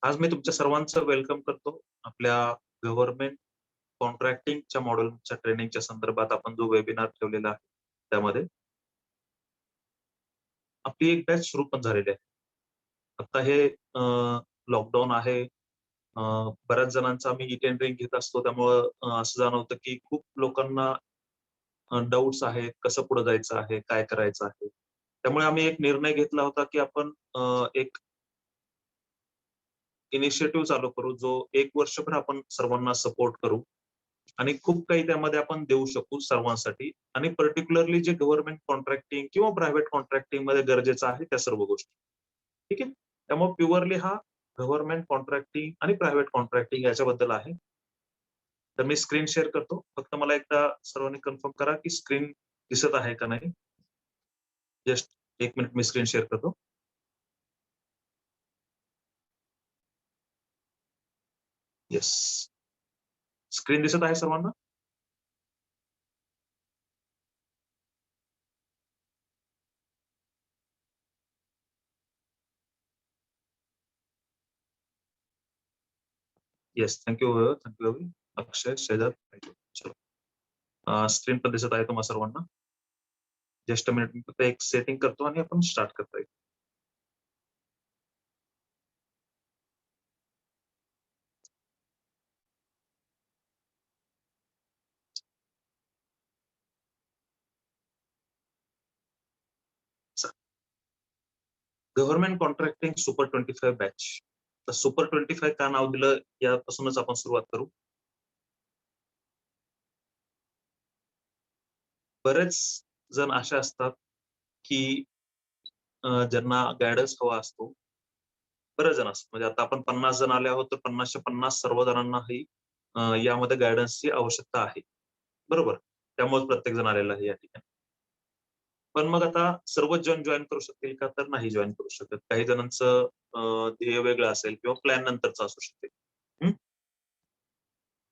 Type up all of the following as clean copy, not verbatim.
आज मी तुमच्या सर्वांचं वेलकम करतो. आपल्या गव्हर्नमेंट कॉन्ट्रॅक्टिंगच्या मॉडेलच्या ट्रेनिंगच्या संदर्भात आपण जो वेबिनार ठेवलेला आहे, त्यामध्ये आपली एक बॅच सुरू पण झालेली आहे. आता हे लॉकडाऊन आहे. बऱ्याच जणांचा आम्ही ई-टेंडरिंग घेत असतो, त्यामुळं असं जाणवतं की खूप लोकांना डाउट्स आहेत, कसं पुढे जायचं आहे, काय करायचं आहे. त्यामुळे आम्ही एक निर्णय घेतला होता की आपण एक इनिशिएटिव्ह चालू करू, जो 1 वर्षभर आपण सर्वांना सपोर्ट करू आणि खूप काही त्यामध्ये आपण देऊ शकू सर्वांसाठी आणि पर्टिक्युलरली जे गव्हर्नमेंट कॉन्ट्रॅक्टिंग किंवा प्रायव्हेट कॉन्ट्रॅक्टिंग मध्ये गरजेचं आहे त्या सर्व गोष्टी. ठीक आहे. त्यामुळे प्युअरली हा गव्हर्नमेंट कॉन्ट्रॅक्टिंग आणि प्रायव्हेट कॉन्ट्रॅक्टिंग याच्याबद्दल आहे. तर मी स्क्रीन शेअर करतो. फक्त मला एकदा सर्वांनी कन्फर्म करा की स्क्रीन दिसत आहे का नाही. जस्ट 1 मिनिट मी स्क्रीन शेअर करतो. येस. स्क्रीन दिसत आहे सर्वांना? येस. थँक्यू. थँक्यू अक्षय, शेजर. चलो. स्क्रीन पण दिसत आहे तुम्हा सर्वांना. जस्ट अ मिनिट मी फक्त एक सेटिंग करतो आणि आपण स्टार्ट करता येईल. Government contracting super 25 batch. तर सुपर 25 का नाव दिलं यापासूनच आपण सुरुवात करू. बरेच जण असे असतात की ज्यांना गायडन्स हवा असतो. बरेच जण असतात. म्हणजे आता आपण 50 जण आले आहोत, तर 50च्या 50 सर्व जणांनाही यामध्ये गायडन्सची आवश्यकता आहे. बरोबर. त्यामुळे प्रत्येक जण आलेला आहे या ठिकाणी. पण मग आता सर्वच जण जॉइन करू शकतील का? तर नाही जॉइन करू शकत. काही जणांचं ध्येय वेगळं असेल किंवा प्लॅन नंतरचं असू शकेल. हं.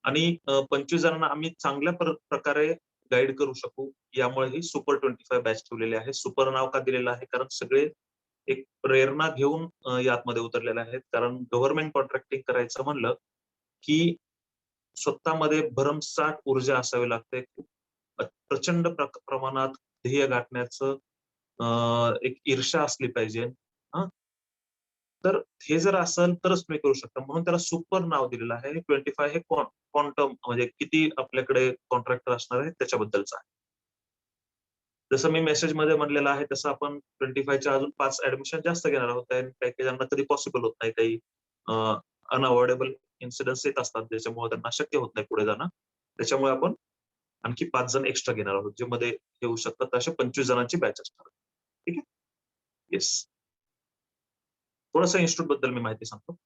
आणि 25 जणांना आम्ही चांगल्या प्रकारे गाईड करू शकू, यामुळे ही सुपर 25 बॅच ठेवलेली आहे. सुपर नाव का दिलेलं आहे? कारण सगळे एक प्रेरणा घेऊन यामध्ये उतरलेले आहेत. कारण गव्हर्नमेंट कॉन्ट्रॅक्टिंग करायचं म्हणलं, की स्वतःमध्ये भरमसाठ ऊर्जा असावी लागते. खूप प्रचंड प्रमाणात ध्येय गाठण्याचं एक ईर्ष्या असली पाहिजे. हां. तर हे जर असेल तरच तुम्ही करू शकता. म्हणून त्याला सुपर नाव दिलेलं आहे. 25 हे क्वांटम म्हणजे किती आपल्याकडे कॉन्ट्रॅक्टर असणार आहेत त्याच्याबद्दलचं आहे. जसं मी मेसेजमध्ये म्हणलेलं आहे, तसं आपण 25च्या अजून 5 ॲडमिशन जास्त घेणार आहोत. आणि काही जणांना कधी पॉसिबल होत नाही. काही अनअव्हॉइडेबल इन्सिडेंट्स येत असतात, ज्याच्यामुळे त्यांना शक्य होत नाही पुढे जाणं. त्याच्यामुळे आपण आणखी 5 जण एक्स्ट्रा घेणार आहोत, जे मध्ये येऊ शकतात. अशा 25 जणांची बॅच असणार. ठीक आहे? येस. थोडंसं इन्स्टिट्यूट बद्दल मी माहिती सांगतो.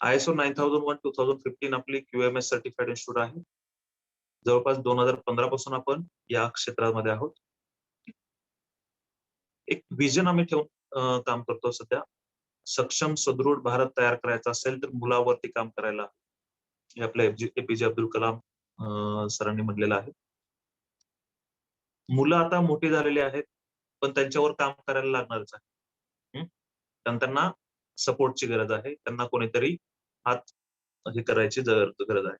ISO 9001:2015 आपली QMS सर्टिफाईड इन्स्टिट्यूट आहे. जवळपास 2015 पासून आपण या क्षेत्रामध्ये आहोत. एक व्हिजन आम्ही ठेवून काम करतो सध्या. सक्षम सुदृढ भारत तयार करायचा असेल तर मुलावरती काम करायला. हे आपल्या APJ अब्दुल कलाम सरांनी म्हटलेलं आहे. मुलं आता मोठी झालेली आहेत, पण त्यांच्यावर काम करायला लागणारच आहे. कारण त्यांना सपोर्टची गरज आहे. त्यांना कोणीतरी हात हे करायची गरज आहे.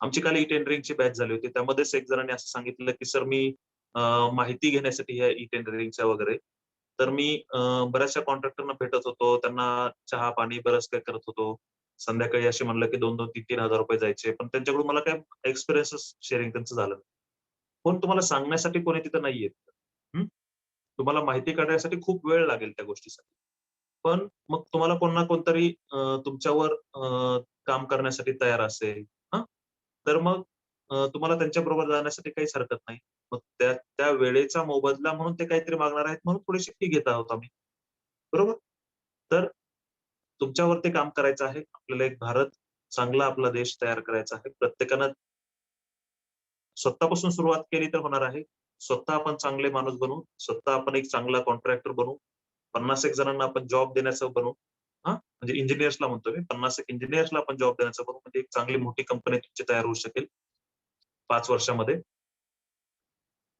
आमची काल ई-टेंडरिंगची बॅच झाली होती. त्यामध्येच एक जणांनी असं सांगितलं, की सर मी माहिती घेण्यासाठी या ई-टेंडरिंगच्या वगैरे, तर मी बऱ्याचशा कॉन्ट्रॅक्टरना भेटत होतो. त्यांना चहा-पाणी बरंच काही करत होतो. संध्याकाळी असे म्हणलं, की 2-2, 3-3 हजार रुपये जायचे. पण त्यांच्याकडून मला काही एक्सपिरियन्सच शेअरिंग त्यांचं झालं नाही. पण तुम्हाला सांगण्यासाठी कोणी तिथं नाहीये. तुम्हाला माहिती काढण्यासाठी खूप वेळ लागेल त्या गोष्टीसाठी. पण मग तुम्हाला कोण ना कोणतरी तुमच्यावर काम करण्यासाठी तयार असेल, हां? तर मग तुम्हाला त्यांच्याबरोबर जाण्यासाठी काहीच हरकत नाही. मग त्या त्या वेळेचा मोबदला म्हणून ते काहीतरी मागणार आहेत म्हणून थोडीशी फी घेत आहोत आम्ही. बरोबर? तर तुमच्यावरती काम करायचं आहे. आपल्याला एक भारत चांगला आपला देश तयार करायचा आहे. प्रत्येकानं स्वतःपासून सुरुवात केली तर होणार आहे. स्वतः आपण चांगले माणूस बनू, स्वतः आपण एक चांगला कॉन्ट्रॅक्टर बनू. 50 एक जणांना आपण जॉब देण्याचं बनू. हां, म्हणजे इंजिनिअर्सला म्हणतोय मी. 50 एक इंजिनिअर्सला आपण जॉब देण्याचं बनू. म्हणजे एक चांगली मोठी कंपनी तुमची तयार होऊ शकेल 5 वर्षामध्ये.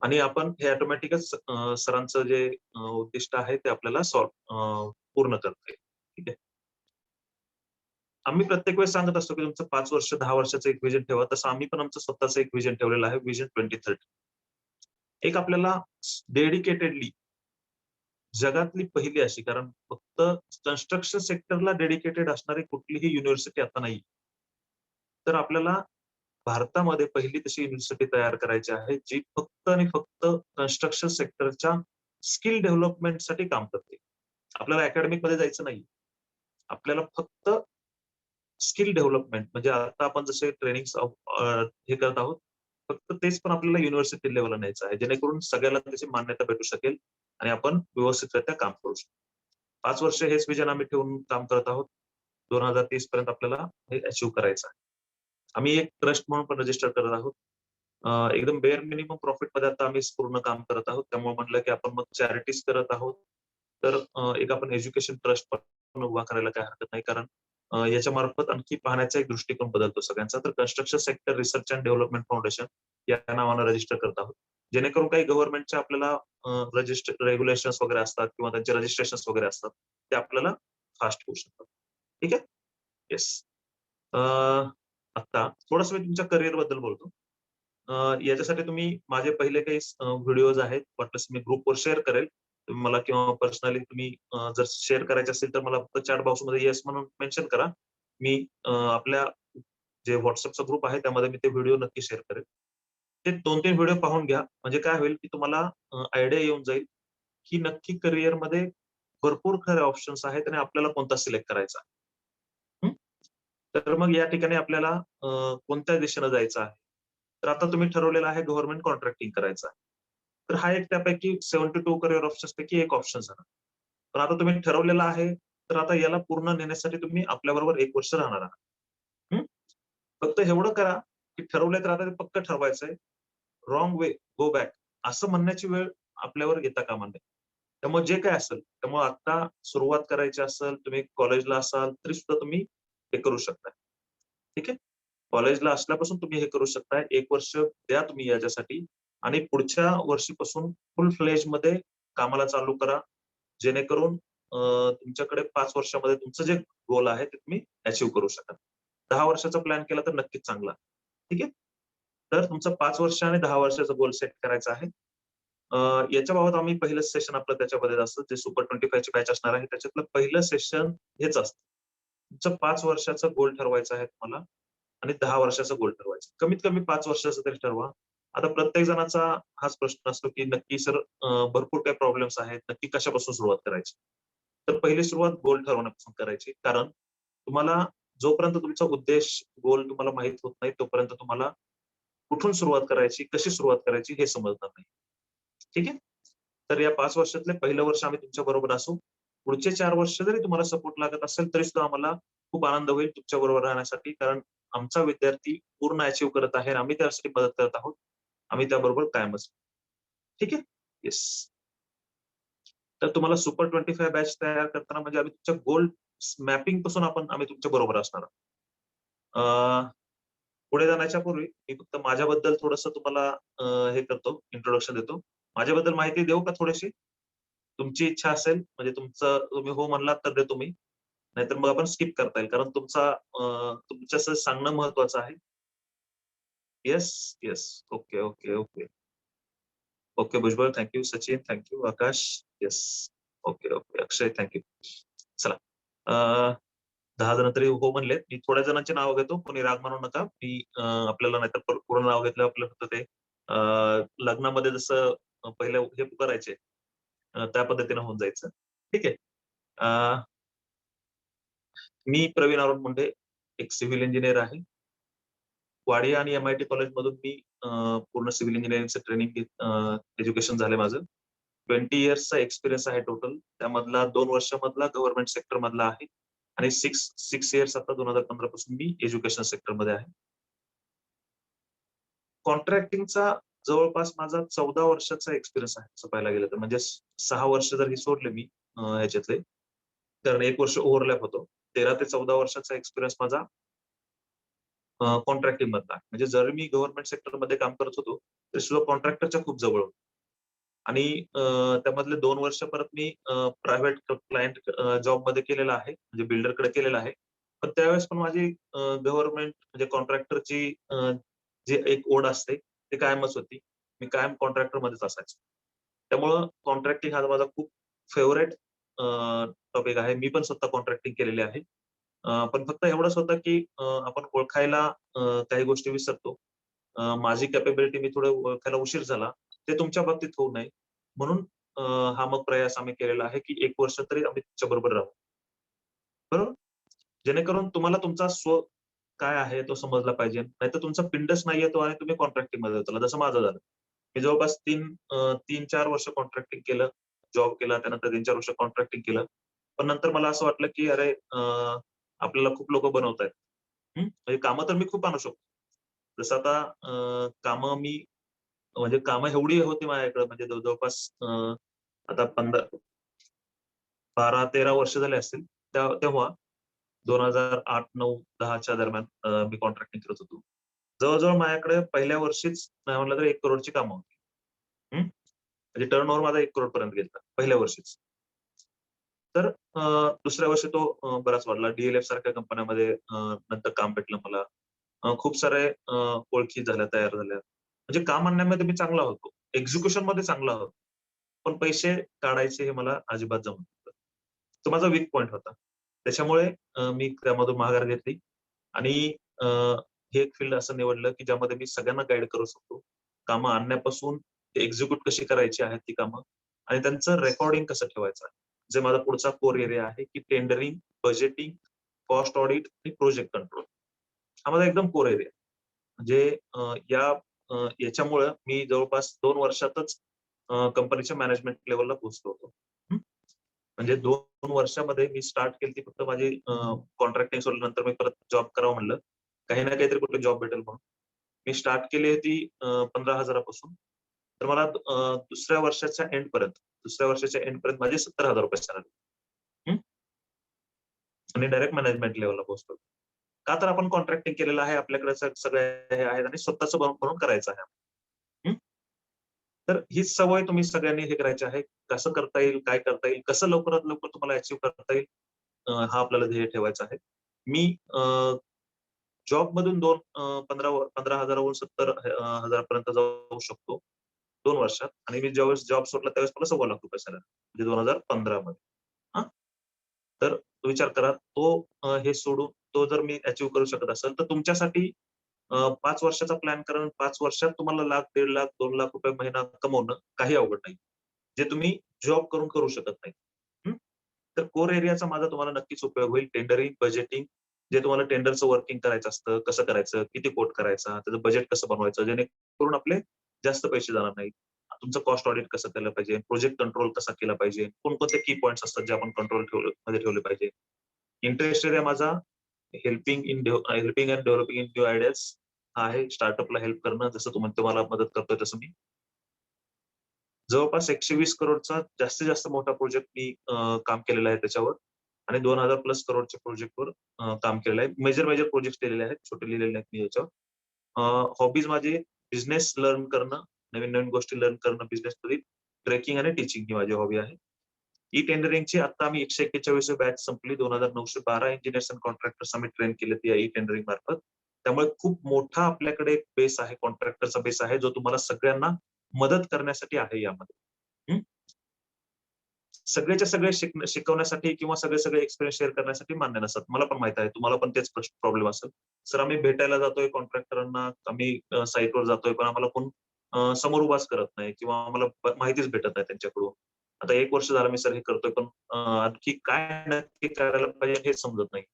आणि आपण हे ऑटोमॅटिकच सरांचं जे उद्दिष्ट आहे ते आपल्याला पूर्ण करता येईल. ठीक आहे. आम्ही प्रत्येक वेळेस सांगत असतो की तुमचं 5 वर्ष, 10 वर्षाचं एक व्हिजन ठेवा. तसं आम्ही पण आमचं स्वतःचं एक व्हिजन ठेवलेलं आहे, व्हिजन 2030. एक आपल्याला डेडिकेटेडली जगातली पहिली अशी, कारण फक्त कन्स्ट्रक्शन सेक्टरला डेडिकेटेड असणारी कुठलीही युनिव्हर्सिटी आता नाही. तर आपल्याला भारतामध्ये पहिली तशी युनिव्हर्सिटी तयार करायची आहे, जी फक्त आणि फक्त कन्स्ट्रक्शन सेक्टरच्या स्किल डेव्हलपमेंटसाठी काम करते. आपल्याला अकॅडमिकमध्ये जायचं नाही. आपल्याला फक्त स्किल डेव्हलपमेंट म्हणजे आता आपण जसे ट्रेनिंग हे करत आहोत, फक्त तेच पण आपल्याला युनिव्हर्सिटी लेव्हलला न्यायचं आहे, जेणेकरून सगळ्याला त्याची मान्यता भेटू शकेल आणि आपण व्यवस्थितरित्या काम करू शकतो. 5 वर्ष हेच विजन आम्ही ठेवून काम करत आहोत. 2030 पर्यंत आपल्याला हे अचीव्ह करायचं आहे. आम्ही एक ट्रस्ट म्हणून पण रजिस्टर करत आहोत. एकदम बेअर मिनिमम प्रॉफिटमध्ये आता आम्ही पूर्ण काम करत आहोत. त्यामुळे म्हटलं की आपण मग चॅरिटीज करत आहोत. तर एक आपण एज्युकेशन ट्रस्ट पण उभा करायला काही हरकत नाही. कारण याच्या मार्फत आणखी पाहण्याचा एक दृष्टिकोन बदलतो सगळ्यांचा. तर construction sector research and development foundation या नावानं रजिस्टर करत आहोत. जेणेकरून काही गव्हर्नमेंटच्या आपल्याला रेग्युलेशन्स वगैरे असतात किंवा त्यांचे रजिस्ट्रेशन वगैरे असतात, ते आपल्याला फास्ट होऊ शकतात. ठीक आहे? येस. आता थोडंसं मी तुमच्या करिअर बद्दल बोलतो. याच्यासाठी तुम्ही माझे पहिले काही व्हिडिओज आहेत, वाटल्यास मी ग्रुपवर शेअर करेल. तुम्ही मला किंवा पर्सनली तुम्ही जर शेअर करायचे असेल तर मला फक्त चॅट बॉक्समध्ये येस म्हणून मेन्शन करा. मी आपल्या जे WhatsAppचा ग्रुप आहे त्यामध्ये मी ते व्हिडिओ नक्की शेअर करेल. ते 2-3 व्हिडिओ पाहून घ्या. म्हणजे काय होईल की तुम्हाला आयडिया येऊन जाईल की नक्की करिअरमध्ये भरपूर खरे ऑप्शन्स आहेत आणि आपल्याला कोणता सिलेक्ट करायचा. हं? तर मग या ठिकाणी आपल्याला कोणत्या दिशेनं जायचं आहे. तर आता तुम्ही ठरवलेलं आहे गव्हर्नमेंट कॉन्ट्रॅक्टिंग करायचं आहे. तर हा एक त्यापैकी 72 करिअर ऑप्शन्स पैकी एक ऑप्शन झाला. पण आता तुम्ही ठरवलेलं आहे, तर आता याला पूर्ण नेण्यासाठी तुम्ही आपल्याबरोबर 1 वर्ष राहणार आहात. हं? फक्त एवढं करा, की ठरवलंय तर आता ते पक्क ठरवायचंय. रॉंग वे, गो बॅक असं म्हणण्याची वेळ आपल्यावर येता कामा नये. त्यामुळे जे काही असेल, त्यामुळे आता सुरुवात करायची असेल, तुम्ही कॉलेजला असाल, तरी सुद्धा तुम्ही हे करू शकता. ठीक आहे? कॉलेजला असल्यापासून तुम्ही हे करू शकता. 1 वर्ष द्या तुम्ही याच्यासाठी आणि पुढच्या वर्षीपासून फुल फ्लेजमध्ये कामाला चालू करा. जेणेकरून तुमच्याकडे 5 वर्षामध्ये तुमचं जे गोल आहे ते तुम्ही अचीव्ह करू शकाल. 10 वर्षाचा प्लॅन केला तर नक्कीच चांगला. ठीक आहे? तर तुमचं 5 वर्ष आणि 10 वर्षाचा गोल सेट करायचा आहे. याच्याबाबत आम्ही पहिलं सेशन आपलं त्याच्यामध्ये असतं, जे सुपर 25 ची बॅच असणार आहे. त्याच्यातलं पहिलं सेशन हेच असतं. तुमचं 5 वर्षाचा गोल ठरवायचा आहे तुम्हाला आणि 10 वर्षाचा गोल ठरवायचा. कमीत कमी 5 वर्षाचा तरी ठरवा. आता प्रत्येक जणाचा हाच प्रश्न असतो, की नक्की सर भरपूर काही प्रॉब्लेम्स आहेत. नक्की कशापासून सुरुवात करायची? तर पहिली सुरुवात गोल ठरवण्यापासून करायची. कारण तुम्हाला जोपर्यंत तुमचा उद्देश, गोल तुम्हाला माहीत होत नाही, तोपर्यंत तुम्हाला कुठून सुरुवात करायची, कशी सुरुवात करायची हे समजणार नाही. ठीक आहे? तर या 5 वर्षातले पहिलं वर्ष आम्ही तुमच्या बरोबर असू. पुढचे 4 वर्ष जरी तुम्हाला सपोर्ट लागत असेल, तरी सुद्धा आम्हाला खूप आनंद होईल तुमच्या बरोबर राहण्यासाठी. कारण आमचा विद्यार्थी पूर्ण अचीव्ह करत आहे आणि आम्ही त्यासाठी मदत करत आहोत. आम्ही त्याबरोबर कायमच. ठीक आहे? येस. तर तुम्हाला सुपर 25 बॅच तयार करताना म्हणजे आम्ही तुमच्या गोल मॅपिंग पासून आम्ही तुमच्या बरोबर असणार आहोत. पुढे जाण्याच्या पूर्वी मी फक्त माझ्याबद्दल थोडंसं तुम्हाला हे करतो, इंट्रोडक्शन देतो. माझ्याबद्दल माहिती देऊ का थोडीशी? तुमची इच्छा असेल म्हणजे तुम्ही हो म्हणलात तर देतो मी. नाहीतर मग आपण स्किप करता येईल. कारण तुमचं असं सांगणं महत्वाचं आहे. Yes, yes. Okay, okay, okay. Okay Bhujbal, thank you. Sachin, thank you. Akash, yes. Okay, okay. Akshay, thank you. चला. अ, 10 जण तरी हो म्हणलेत. मी थोड्या जणांची नावं घेतो. कोणी राग मानू नका. आपल्याला नाहीतर पूर्ण नाव घेतल्यावर आपल्याला फक्त ते लग्नामध्ये जसं पहिलं हे करायचे त्या पद्धतीने होऊन जायचं. ठीक आहे. अ, मी प्रवीण अरुण मुंडे, एक सिव्हिल इंजिनिअर आहे. वाडिया आणि MIT कॉलेजमधून मी पूर्ण सिव्हिल इंजिनिअरिंगचं ट्रेनिंग एज्युकेशन झालंय माझं. 20 इयर्सचा एक्सपिरियन्स आहे टोटल. त्यामधला 2 वर्षामधला गव्हर्नमेंट सेक्टर मधला आहे आणि 6 इयर्स आता 2015 पासून मी एज्युकेशन सेक्टरमध्ये आहे. कॉन्ट्रॅक्टिंगचा जवळपास माझा 14 वर्षाचा एक्सपिरियन्स आहे तसं पाहायला गेलं तर. म्हणजे 6 वर्ष जर ही सोडले मी ह्याच्यातले, कारण 1 वर्ष ओव्हरलॅप होतो. 13 ते 14 वर्षाचा एक्सपिरियन्स माझा कॉन्ट्रॅक्टिंग मधला. म्हणजे जर मी गव्हर्नमेंट सेक्टरमध्ये काम करत होतो, तरी सुद्धा कॉन्ट्रॅक्टरच्या खूप जवळ होतो. आणि त्यामधले 2 वर्ष परत मी प्रायव्हेट क्लायंट जॉबमध्ये केलेला आहे, म्हणजे बिल्डरकडे केलेला आहे. पण त्यावेळेस पण माझी गव्हर्नमेंट म्हणजे कॉन्ट्रॅक्टरची जी एक ओढ असते ती कायमच होती. मी कायम कॉन्ट्रॅक्टर मध्येच असायचो. त्यामुळं कॉन्ट्रॅक्टिंग हा माझा खूप फेव्हरेट टॉपिक आहे. मी पण स्वतः कॉन्ट्रॅक्टिंग केलेली आहे. पण फक्त एवढंच होतं, की आपण ओळखायला काही गोष्टी विसरतो. माझी कॅपेबिलिटी मी थोडं ओळखायला उशीर झाला. ते तुमच्या बाबतीत होऊ नये म्हणून हा मग प्रयास आम्ही केलेला आहे, की 1 वर्ष तरी आम्ही तुमच्याबरोबर राहू. बरोबर? जेणेकरून तुम्हाला तुमचा स्व काय आहे तो समजला पाहिजे. नाहीतर तुमचा पिंडच नाही येतो आणि तुम्ही कॉन्ट्रॅक्टिंगमध्ये जाता. जसं माझं झालं. मी जवळपास 3-4 वर्ष कॉन्ट्रॅक्टिंग केलं. जॉब केला. त्यानंतर 3-4 वर्ष कॉन्ट्रॅक्टिंग केलं. पण नंतर मला असं वाटलं, की अरे आपल्याला खूप लोकं बनवतायत. म्हणजे कामं तर मी खूप आणू शकतो. जसं आता कामं मी म्हणजे कामं एवढी होती माझ्याकडे म्हणजे जवळपास आता 12-13 वर्ष झाले असतील. तेव्हा 2008, 9, 10च्या दरम्यान मी कॉन्ट्रॅक्टिंग करत होतो. जवळ-जवळ माझ्याकडे पहिल्या वर्षीच नाही म्हटलं तर 1 करोडची कामं होती. म्हणजे टर्नओव्हर माझा 1 करोड पर्यंत गेलता पहिल्या वर्षीच. तर दुसऱ्या वर्षी तो बराच वाढला. DLF सारख्या कंपन्यांमध्ये नंतर काम भेटलं मला. खूप सारे ओळखी झाल्या, तयार झाल्या. म्हणजे काम आणण्यामध्ये मी चांगला होतो. एक्झिक्युशनमध्ये चांगला होतो. पण पैसे काढायचे हे मला अजिबात जमत नव्हतं. तो माझा वीक पॉइंट होता. त्याच्यामुळे मी त्यामधून माघार घेतली आणि अ, हे एक फील्ड असं निवडलं, की ज्यामध्ये मी सगळ्यांना गाईड करू शकतो. कामं आणण्यापासून ते एक्झिक्यूट कशी करायची आहेत ती कामं आणि त्यांचं रेकॉर्डिंग कसं ठेवायचं आहे. जे माझा पुढचा कोर एरिया आहे, की टेंडरिंग, बजेटिंग, कॉस्ट ऑडिट आणि प्रोजेक्ट कंट्रोल. हा माझा एकदम कोर एरिया. म्हणजे याच्यामुळं मी जवळपास 2 वर्षातच कंपनीच्या मॅनेजमेंट लेव्हलला पोहोचलो होतो. हं. म्हणजे 2 वर्षामध्ये मी स्टार्ट केलती फक्त माझी कॉन्ट्रॅक्टिंग सोडल्यानंतर मी परत जॉब करावं म्हणलं. काही ना काहीतरी कुठे जॉब भेटेल म्हणून. मी स्टार्ट केली होती 15,000 पासून. तर मला दुसऱ्या वर्षाच्या एंडपर्यंत माझे ₹70,000 सॅलरी. हं. आणि डायरेक्ट मॅनेजमेंट लेव्हलला पोहोचलो. का तर आपण कॉन्ट्रॅक्टिंग केलेलं आहे. आपल्याकडे सगळे हे आहेत आणि स्वतःचं बनवून करायचं आहे. हं. तर हीच सवय तुम्ही सगळ्यांनी हे करायची आहे. कसं करता येईल, काय करता येईल, कसं लवकरात लवकर तुम्हाला अचीव्ह करता येईल हा आपल्याला ध्येय ठेवायचा आहे. मी जॉबमधून 15,000 वरून 70,000 पर्यंत जाऊ शकतो 2 वर्षात आणि मी ज्यावेळेस जॉब सोडला त्यावेळेस मला ₹1,15,000 सॅलरी म्हणजे 2015 मध्ये. हां. तर विचार करा तो हे सोडून तो जर मी अचीव्ह करू शकत असेल, तर तुमच्यासाठी 5 वर्षाचा प्लॅन करा आणि 5 वर्षात तुम्हाला लाख, 1.5 लाख, ₹2,00,000 महिना कमवणं काही अवघड नाही. जे तुम्ही जॉब करून करू शकत नाही. हं. तर कोर एरियाचा माझा तुम्हाला नक्कीच उपयोग होईल. टेंडरिंग, बजेटिंग जे तुम्हाला टेंडरचं वर्किंग करायचं असतं, कसं करायचं, किती कोट करायचा, त्याचं बजेट कसं बनवायचं, जेणेकरून आपले जास्त पैसे जाणार नाहीत. तुमचं कॉस्ट ऑडिट कसं केलं पाहिजे, प्रोजेक्ट कंट्रोल कसा केला पाहिजे, कोणकोणते की पॉइंट्स असतात जे आपण मध्ये ठेवले पाहिजे. इंटरेस्ट एरिया माझा helping end developing in new ideas हा आहे. स्टार्टअपला हेल्प करणं, जसं तुम्हाला मदत करतोय तसं मी. जवळपास 120 करोडचा जास्तीत जास्त मोठा प्रोजेक्ट मी काम केलेलं आहे त्याच्यावर आणि 2,000 प्लस करोडच्या प्रोजेक्टवर काम केलेलं आहे. मेजर प्रोजेक्ट्स केलेले आहेत. छोटे लिहिलेले नाहीत मी याच्यावर. हॉबीज माझे बिझनेस लर्न करणं, नवीन-नवीन गोष्टी लर्न करणं बिझनेसमध्ये, ट्रेकिंग आणि टीचिंग ही माझी हॉबी आहे. ई-टेंडरिंगची आता आम्ही 141वी बॅच संपली. 2,912 इंजिनिअर्स एंड कॉन्ट्रॅक्टर्स आम्ही ट्रेन केलेत या ई-टेंडरिंग मार्फत. त्यामुळे खूप मोठा आपल्याकडे एक बेस आहे, कॉन्ट्रॅक्टरचा बेस आहे, जो तुम्हाला सगळ्यांना मदत करण्यासाठी आहे यामध्ये. हं. सगळेच्या सगळे शिकवण्यासाठी किंवा सगळे एक्सपिरियन्स शेअर करण्यासाठी मान्य नसतात. मला पण माहीत आहे. तुम्हाला पण तेच प्रॉब्लेम असेल. सर आम्ही भेटायला जातोय कॉन्ट्रॅक्टरांना, आम्ही साइटवर जातोय, पण आम्हाला कोण समोर उभाच करत नाही किंवा आम्हाला माहितीच भेटत नाही त्यांच्याकडून. आता 1 वर्ष झालं मी सर हे करतोय, पण आणखी काय नक्की करायला पाहिजे हेच समजत नाही.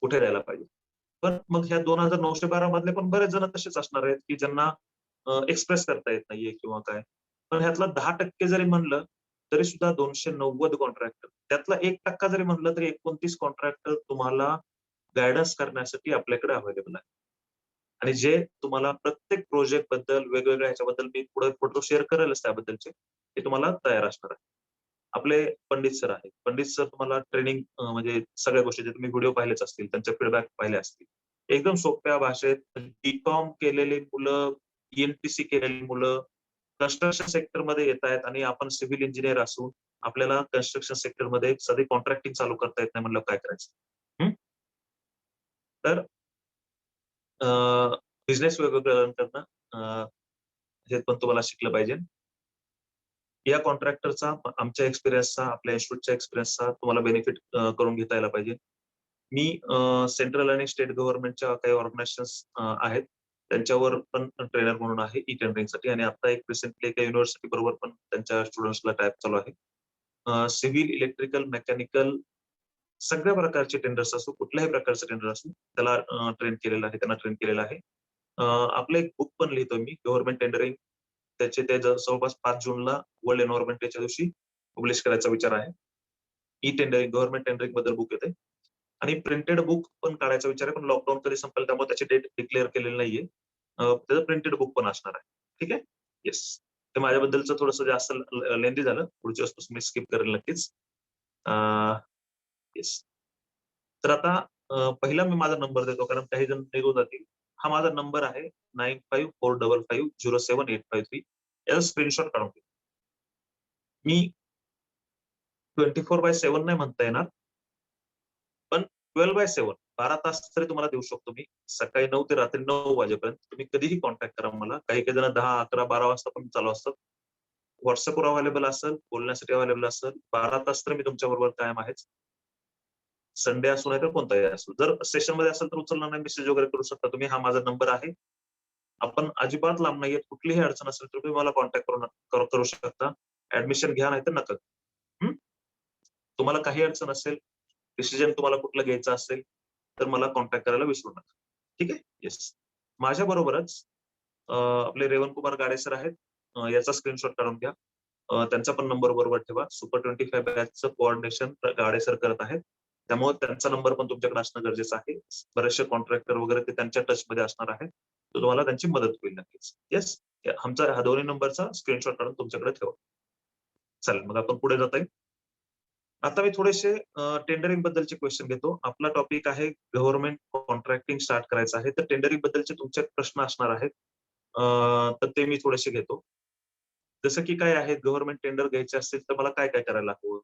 कुठे जायला पाहिजे? पण मग ह्या 2,912 मधले पण बरेच जण तसेच असणार आहेत, की ज्यांना एक्सप्रेस करता येत नाहीये किंवा काय. पण ह्यातला 10% जरी म्हणलं, तरी सुद्धा 290 कॉन्ट्रॅक्टर. त्यातला 1% जरी म्हटलं तरी 29 कॉन्ट्रॅक्टर तुम्हाला गाईडन्स करण्यासाठी आपल्याकडे अवेलेबल आहे. आणि जे तुम्हाला प्रत्येक प्रोजेक्ट बद्दल, वेगवेगळ्या ह्याच्याबद्दल मी पुढे फोटो शेअर करेलच त्याबद्दलचे, ते तुम्हाला तयार असणार आहे. आपले पंडित सर आहेत. पंडित सर तुम्हाला ट्रेनिंग म्हणजे सगळ्या गोष्टी जे तुम्ही व्हिडिओ पाहिलेच असतील, त्यांचे फीडबॅक पाहिले असतील. एकदम सोप्या भाषेत बी-कॉम केलेली मुलं, ई केलेली मुलं, कन्स्ट्रक्शन सेक्टरमध्ये येतायत आणि आपण सिव्हिल इंजिनिअर असून आपल्याला कन्स्ट्रक्शन सेक्टरमध्ये साधी कॉन्ट्रॅक्टिंग चालू करता येत नाही म्हणल्यावर काय करायचं? हं? तर बिझनेस वेगवेगळं रन करणं हे पण तुम्हाला शिकलं पाहिजे. या कॉन्ट्रॅक्टरचा आमच्या एक्सपिरियन्सचा, आपल्या इन्स्टिट्यूटच्या एक्सपिरियन्सचा तुम्हाला बेनिफिट करून घेता यायला पाहिजे. मी सेंट्रल आणि स्टेट गव्हर्नमेंटच्या काही ऑर्गनायझेशन्स आहेत. त्यांच्यावर पण ट्रेनर म्हणून आहे ई टेंडरिंगसाठी आणि आता एक रिसेंटली एका युनिव्हर्सिटी बरोबर पण त्यांच्या स्टुडंट्सला टायप चालू आहे. सिव्हिल, इलेक्ट्रिकल, मेकॅनिकल सगळ्या प्रकारचे टेंडर्स असो, कुठल्याही प्रकारचं टेंडर असो, त्याला ट्रेन केलेलं आहे, त्यांना ट्रेन केलेलं आहे. आपलं एक बुक पण लिहितोय मी गव्हर्नमेंट टेंडरिंग. ते जवळपास 5 जूनला वर्ल्ड एन्व्हायर्नमेंट डेच्या दिवशी पब्लिश करायचा विचार आहे. ई टेंडरिंग, गव्हर्नमेंट टेंडरिंग बद्दल बुक येते आणि प्रिंटेड बुक पण काढायचा विचार आहे, पण लॉकडाऊन कधी संपेल त्यामुळे त्याची डेट डिक्लेअर केलेली नाहीये. त्याचं प्रिंटेड बुक पण असणार आहे. ठीक आहे? येस. ते माझ्याबद्दलचं थोडंसं जास्त लेंदी झालं. पुढच्या वेळेस मी स्किप करेल नक्कीच. येस. तर आता पहिला मी माझा नंबर देतो कारण काही जण निघून जातील. हा माझा नंबर आहे 9545507853. याचा स्क्रीनशॉट काढून घ्या. मी 24/7 नाही म्हणता येणार, पण 12/7 12 तास तरी तुम्हाला देऊ शकतो मी. सकाळी 9 ते रात्री 9 वाजेपर्यंत तुम्ही कधीही कॉन्टॅक्ट करा मला. काही-काही जण 10, 11, 12 वाजता पण चालू असतात. WhatsAppवर अवेलेबल असेल, बोलण्यासाठी अवेलेबल असेल. 12 तास तर मी तुमच्याबरोबर कायम आहेच. संडे असो नाहीतर कोणताही असो. जर सेशनमध्ये असेल तर उचलणार नाही, मेसेज वगैरे करू शकता तुम्ही. हा माझा नंबर आहे. आपण अजिबात लांब नाहीये. कुठलीही अडचण असेल तर तुम्ही मला कॉन्टॅक्ट करू शकता. ऍडमिशन घ्या नाहीतर नका. हं? तुम्हाला काही अडचण असेल, डिसिजन तुम्हाला कुठलं घ्यायचं असेल, तर मला कॉन्टॅक्ट करायला विसरू नका. ठीक आहे? येस. माझ्याबरोबरच आपले रेवणकुमार गाडे सर आहेत. याचा स्क्रीनशॉट काढून घ्या. त्यांचा पण नंबर बरोबर ठेवा. सुपर 25 बॅचचं कोऑर्डिनेशन गाडे सर करत आहेत. त्यामुळे त्यांचा नंबर पण तुमच्याकडे असणं गरजेचं आहे. बरेचसे कॉन्ट्रॅक्टर वगैरे ते त्यांच्या टचमध्ये असणार आहेत. तर तुम्हाला त्यांची मदत होईल नक्कीच. येस. आमचा हा दोन्ही नंबरचा स्क्रीनशॉट काढून तुमच्याकडे ठेवा. चालेल, मग आपण पुढे जाता येईल. आता मी थोडेसे टेंडरिंग बद्दलचे क्वेश्चन घेतो. आपला टॉपिक आहे गव्हर्नमेंट कॉन्ट्रॅक्टिंग स्टार्ट करायचं आहे. तर टेंडरिंग बद्दलचे तुमचे प्रश्न असणार आहेत. तर ते मी थोडेसे घेतो. जसं की काय आहे गव्हर्नमेंट टेंडर घ्यायचे असतील तर मला काय-काय करायला हवं?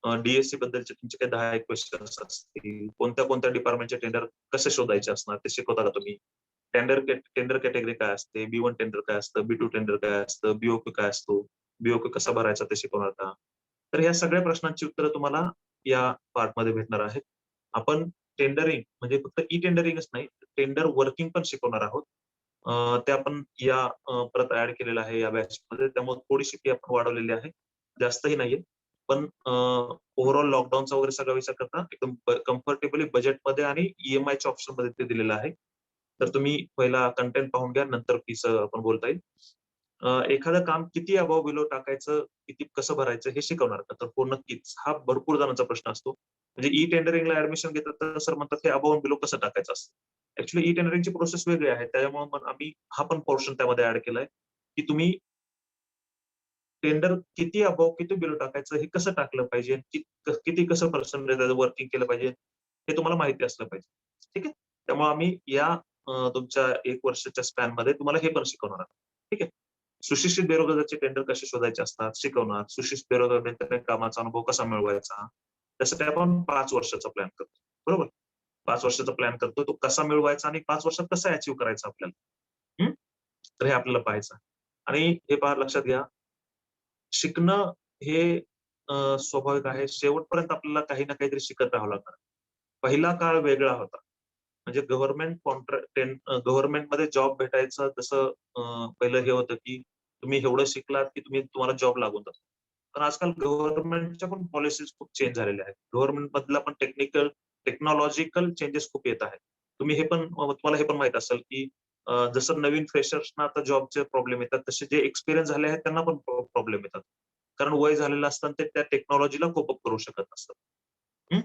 डी बद्दलचे तुमचे काही 10 एक क्वेश्चन्स असतील. कोणत्या-कोणत्या डिपार्टमेंटचे टेंडर कसे शोधायचे असणार ते शिकवता का तुम्ही? टेंडर कॅटेगरी काय असते? B1 टेंडर काय असतं? B2 टेंडर काय असतं? BOQ काय असतो? BOQ कसा भरायचा ते शिकवणार का? तर ह्या सगळ्या प्रश्नांची उत्तरं तुम्हाला या पार्टमध्ये भेटणार आहेत. आपण टेंडरिंग म्हणजे फक्त ई टेंडरिंगच नाही, टेंडर वर्किंग पण शिकवणार आहोत. ते आपण या परत ऍड केलेलं आहे या बॅचमध्ये. त्यामुळे थोडीशी ती आपण वाढवलेली आहे. जास्तही नाहीये. पण ओव्हरऑल लॉकडाऊनचा वगैरे सगळा विचार करता एकदम कम्फर्टेबली बजेटमध्ये आणि ईएमआयच्या ऑप्शनमध्ये ते दिलेलं आहे. तर तुम्ही पहिला कंटेंट पाहून घ्या, नंतर फीच आपण बोलता येईल. एखादं काम किती अबोव बिलो टाकायचं, किती कसं भरायचं हे शिकवणार का? तर हो नक्कीच. हा भरपूर जणांचा प्रश्न असतो. म्हणजे ई टेंडरिंगला ऍडमिशन घेतात तर सर म्हणतात हे अबोव बिलो कसं टाकायचं असतं. ऍक्च्युअली ई टेंडरिंगची प्रोसेस वेगळी आहे. त्यामुळे मग आम्ही हा पण पोर्शन त्यामध्ये ऍड केलाय, की तुम्ही टेंडर किती अबोव किती बिलो टाकायचं हे कसं टाकलं पाहिजे, किती कसं पर्सेंटेज वर्किंग केलं पाहिजे, हे तुम्हाला माहिती असलं पाहिजे. ठीक आहे? त्यामुळे आम्ही या तुमच्या 1 वर्षाच्या स्पॅनमध्ये तुम्हाला हे पण शिकवणार आहोत. ठीक आहे? सुशिक्षित बेरोजगाराचे टेंडर कसे शोधायचे असतात शिकवणार. सुशिक्षित बेरोजगार कामाचा अनुभव कसा मिळवायचा. त्यासाठी आपण 5 वर्षाचा प्लॅन करतो. बरोबर? 5 वर्षाचा प्लॅन करतो. तो कसा मिळवायचा आणि 5 वर्षात कसा अचीव्ह करायचा आपल्याला. तर हे आपल्याला पाहायचं. आणि हे पहा लक्षात घ्या, शिकणं हे स्वाभाविक आहे. शेवटपर्यंत आपल्याला काही ना काहीतरी शिकत राहावं लागणार. पहिला काळ वेगळा होता. म्हणजे गव्हर्नमेंटमध्ये जॉब भेटायचं तसं पहिलं हे होतं, की तुम्ही एवढं शिकलात, की तुम्हाला जॉब लागून जातो. पण आजकाल गव्हर्नमेंटच्या पण पॉलिसीज खूप चेंज झालेल्या आहेत. गव्हर्नमेंट मधला पण टेक्नॉलॉजिकल चेंजेस खूप येत आहेत. तुम्हाला हे पण माहीत असेल, की जसं नवीन फ्रेशर्सना आता जॉबचे प्रॉब्लेम येतात, तसे जे एक्सपिरियन्स झाले आहेत त्यांना पण प्रॉब्लेम येतात. कारण वय झालेलं असतं आणि ते त्या टेक्नॉलॉजीला कोप अप करू शकत नसतात. हं?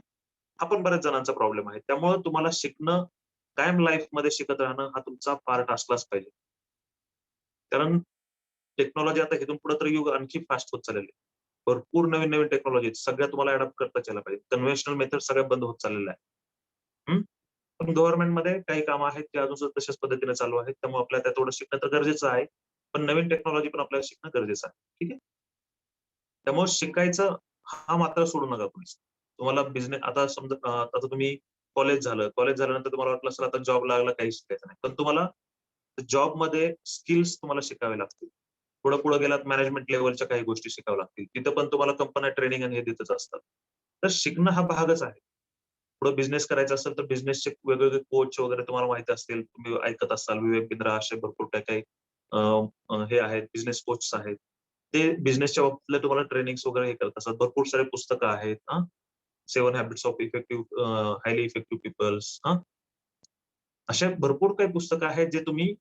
हा पण बऱ्याच जणांचा प्रॉब्लेम आहे. त्यामुळे तुम्हाला शिकणं, कायम लाईफमध्ये शिकत राहणं हा तुमचा पार्ट असलाच पाहिजे. कारण टेक्नॉलॉजी आता इथून पुढे तर युग आणखी फास्ट होत चाललेलं आहे. भरपूर नवीन-नवीन टेक्नॉलॉजी सगळ्या तुम्हाला अडॉप्ट करताच यायला पाहिजे. कन्व्हेन्शनल मेथड सगळ्या बंद होत चाललेल्या आहे. पण गव्हर्नमेंटमध्ये काही कामं आहेत ते अजून तशाच पद्धतीने चालू आहेत. त्यामुळे आपल्याला त्या थोडं शिकणं तर गरजेचं आहे. पण नवीन टेक्नॉलॉजी पण आपल्याला शिकणं गरजेचं आहे. ठीक आहे? त्यामुळे शिकायचं हा मात्र सोडू नका कोणीच. तुम्हाला बिझनेस आता समजा आता तुम्ही कॉलेज झाल्यानंतर तुम्हाला वाटलं असेल आता जॉब लागला काही शिकायचं नाही, पण तुम्हाला जॉबमध्ये स्किल्स तुम्हाला शिकावे लागतील. पुढे पुढे गेलात मॅनेजमेंट लेव्हलच्या काही गोष्टी शिकाव्या लागतील. तिथं पण तुम्हाला कंपन्या ट्रेनिंग आणि हे देतच असतात. तर शिकणं हा भागच आहे. पुढे बिझनेस करायचा असेल तर बिझनेसचे वेगवेगळे कोच वगैरे तुम्हाला माहिती असतील, तुम्ही ऐकत असाल, विवेक बिंद्रा असे भरपूर काही काही हे आहेत, बिझनेस कोच आहेत. ते बिझनेसच्या बाबतीतले तुम्हाला ट्रेनिंग्स वगैरे हे करत असतात. भरपूर सारे पुस्तकं आहेत. 7 habits of highly effective peoples. अशा भरपूर काही पुस्तकं आहेत जे तुम्ही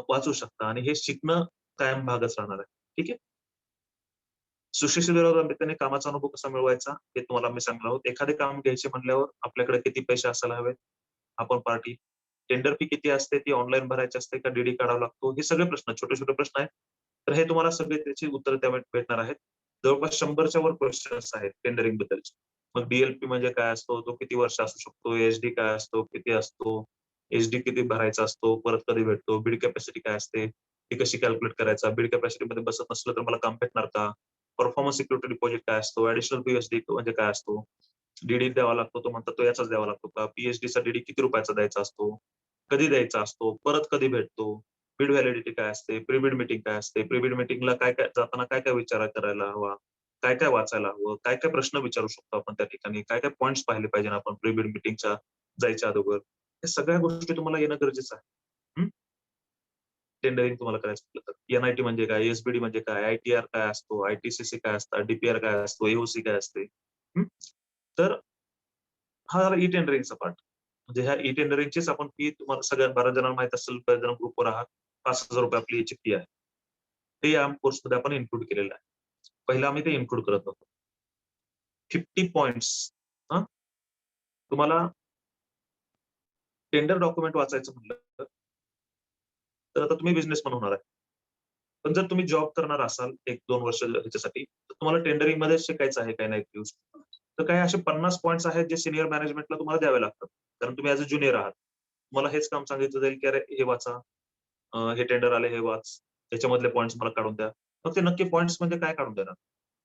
वाचू शकता आणि हे शिकणं कायम भागच राहणार आहे. ठीक आहे. सुशिक्षित कामाचा अनुभव कसा मिळवायचा हे तुम्हाला मी सांगणार आहोत. एखादे काम घ्यायचे म्हटल्यावर आपल्याकडे किती पैसे असायला हवेत? आपण पार्टी. टेंडर फी किती असते? ती ऑनलाईन भरायची असते का डीडी काढावा लागतो? हे सगळे प्रश्न, छोटे-छोटे प्रश्न आहेत. तर हे तुम्हाला सगळे त्याची उत्तरं त्या भेटणार आहेत. जवळपास 100च्या वर क्वेश्चन्स आहेत टेंडरिंग बद्दलचे. मग डीएलपी म्हणजे काय असतो? तो किती वर्ष असू शकतो? एचडी काय असतो? किती असतो? एचडी किती भरायचा असतो? परत कधी भेटतो? बिड कॅपॅसिटी काय असते? ती कशी कॅल्क्युलेट करायचा? बिड कॅपॅसिटीमध्ये बसत नसलं तर मला काम भेटणार का? परफॉर्मन्स सिक्युरिटी डिपॉझिट काय असतो? ऍडिशनल पीएचडी म्हणजे काय असतो? डीडी द्यावा लागतो, तो म्हणतात तो याचाच द्यावा लागतो का? पीएचडीचा डीडी किती रुपयाचा द्यायचा असतो? कधी द्यायचा असतो? परत कधी भेटतो? बिड व्हॅलिडिटी काय असते? प्रीबिड मीटिंग काय असते? प्रीबिड मीटिंगला काय काय जाताना काय काय विचार करायला हवा? काय काय वाचायला हवं? काय काय प्रश्न विचारू शकतो आपण त्या ठिकाणी? काय काय पॉइंट्स पाहिले पाहिजे आपण प्रीबिड मीटिंगच्या जायच्या अगोदर? हे सगळ्या गोष्टी तुम्हाला येणं गरजेचं आहे. टेंडरिंग तुम्हाला करायचं म्हटलं तर. एनआयटी म्हणजे काय? एसबीडी म्हणजे काय? आयटीआर काय असतो? आयटीसीसी काय असतं? डीपीआर काय असतो? एओसी काय असते? तर हा झाला ई टेंडरिंगचा पार्ट. म्हणजे ह्या ई टेंडरिंगचीच आपण फी तुम्हाला सगळ्या बऱ्याच जणांना माहित असेल, बऱ्याच जण ग्रुपवर आहात. ₹5,000 आपली याची फी आहे. ते या कोर्समध्ये आपण इन्क्लूड केलेलं आहे. पहिला आम्ही ते इन्क्लूड करत नव्हतो. 50 पॉइंट्स हां, तुम्हाला टेंडर डॉक्युमेंट वाचायचं म्हटलं, तर आता तुम्ही बिझनेसमन होणार आहे. पण जर तुम्ही जॉब करणार असाल 1-2 वर्ष ह्याच्यासाठी, तर तुम्हाला टेंडरिंगमध्ये शिकायचं आहे काही ना काही गोष्टी. तर काही असे 50 पॉइंट्स आहेत जे सीनियर मॅनेजमेंटला तुम्हाला द्यावे लागतात. कारण तुम्ही ॲज अ ज्युनियर आहात. तुम्हाला हेच काम सांगितलं जाईल, की "अरे हे वाचा, हे टेंडर आले हे वाच, त्याच्यामधले पॉइंट्स मला काढून द्या." मग ते नक्की पॉइंट्स म्हणजे काय काढून देणार?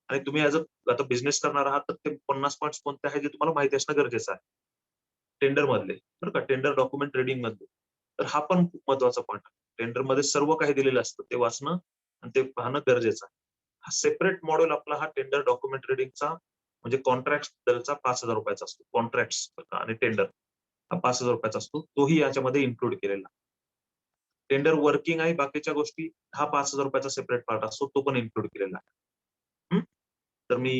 आणि तुम्ही ॲज अ आता बिझनेस करणार आहात, तर ते 50 पॉइंट्स कोणते आहेत, जे तुम्हाला माहिती असणं गरजेचं आहे. टेंडर मधले, बरं का, टेंडर डॉक्युमेंट रीडिंग मधले. तर हा पण खूप महत्वाचा पॉइंट आहे. टेंडरमध्ये सर्व काही दिलेलं असतं. ते वाचणं आणि ते पाहणं गरजेचं आहे. हा सेपरेट मॉड्यूल आपला हा टेंडर डॉक्युमेंट रीडिंगचा म्हणजे कॉन्ट्रॅक्ट बद्दलचा ₹5,000 चा असतो. कॉन्ट्रॅक्ट्स आणि टेंडर हा ₹5,000 असतो. तोही याच्यामध्ये इन्क्लूड केलेला. टेंडर वर्किंग आहे बाकीच्या गोष्टी हा ₹5,000 चा सेपरेट पार्ट असतो. तो पण इन्क्लूड केलेला आहे. तर मी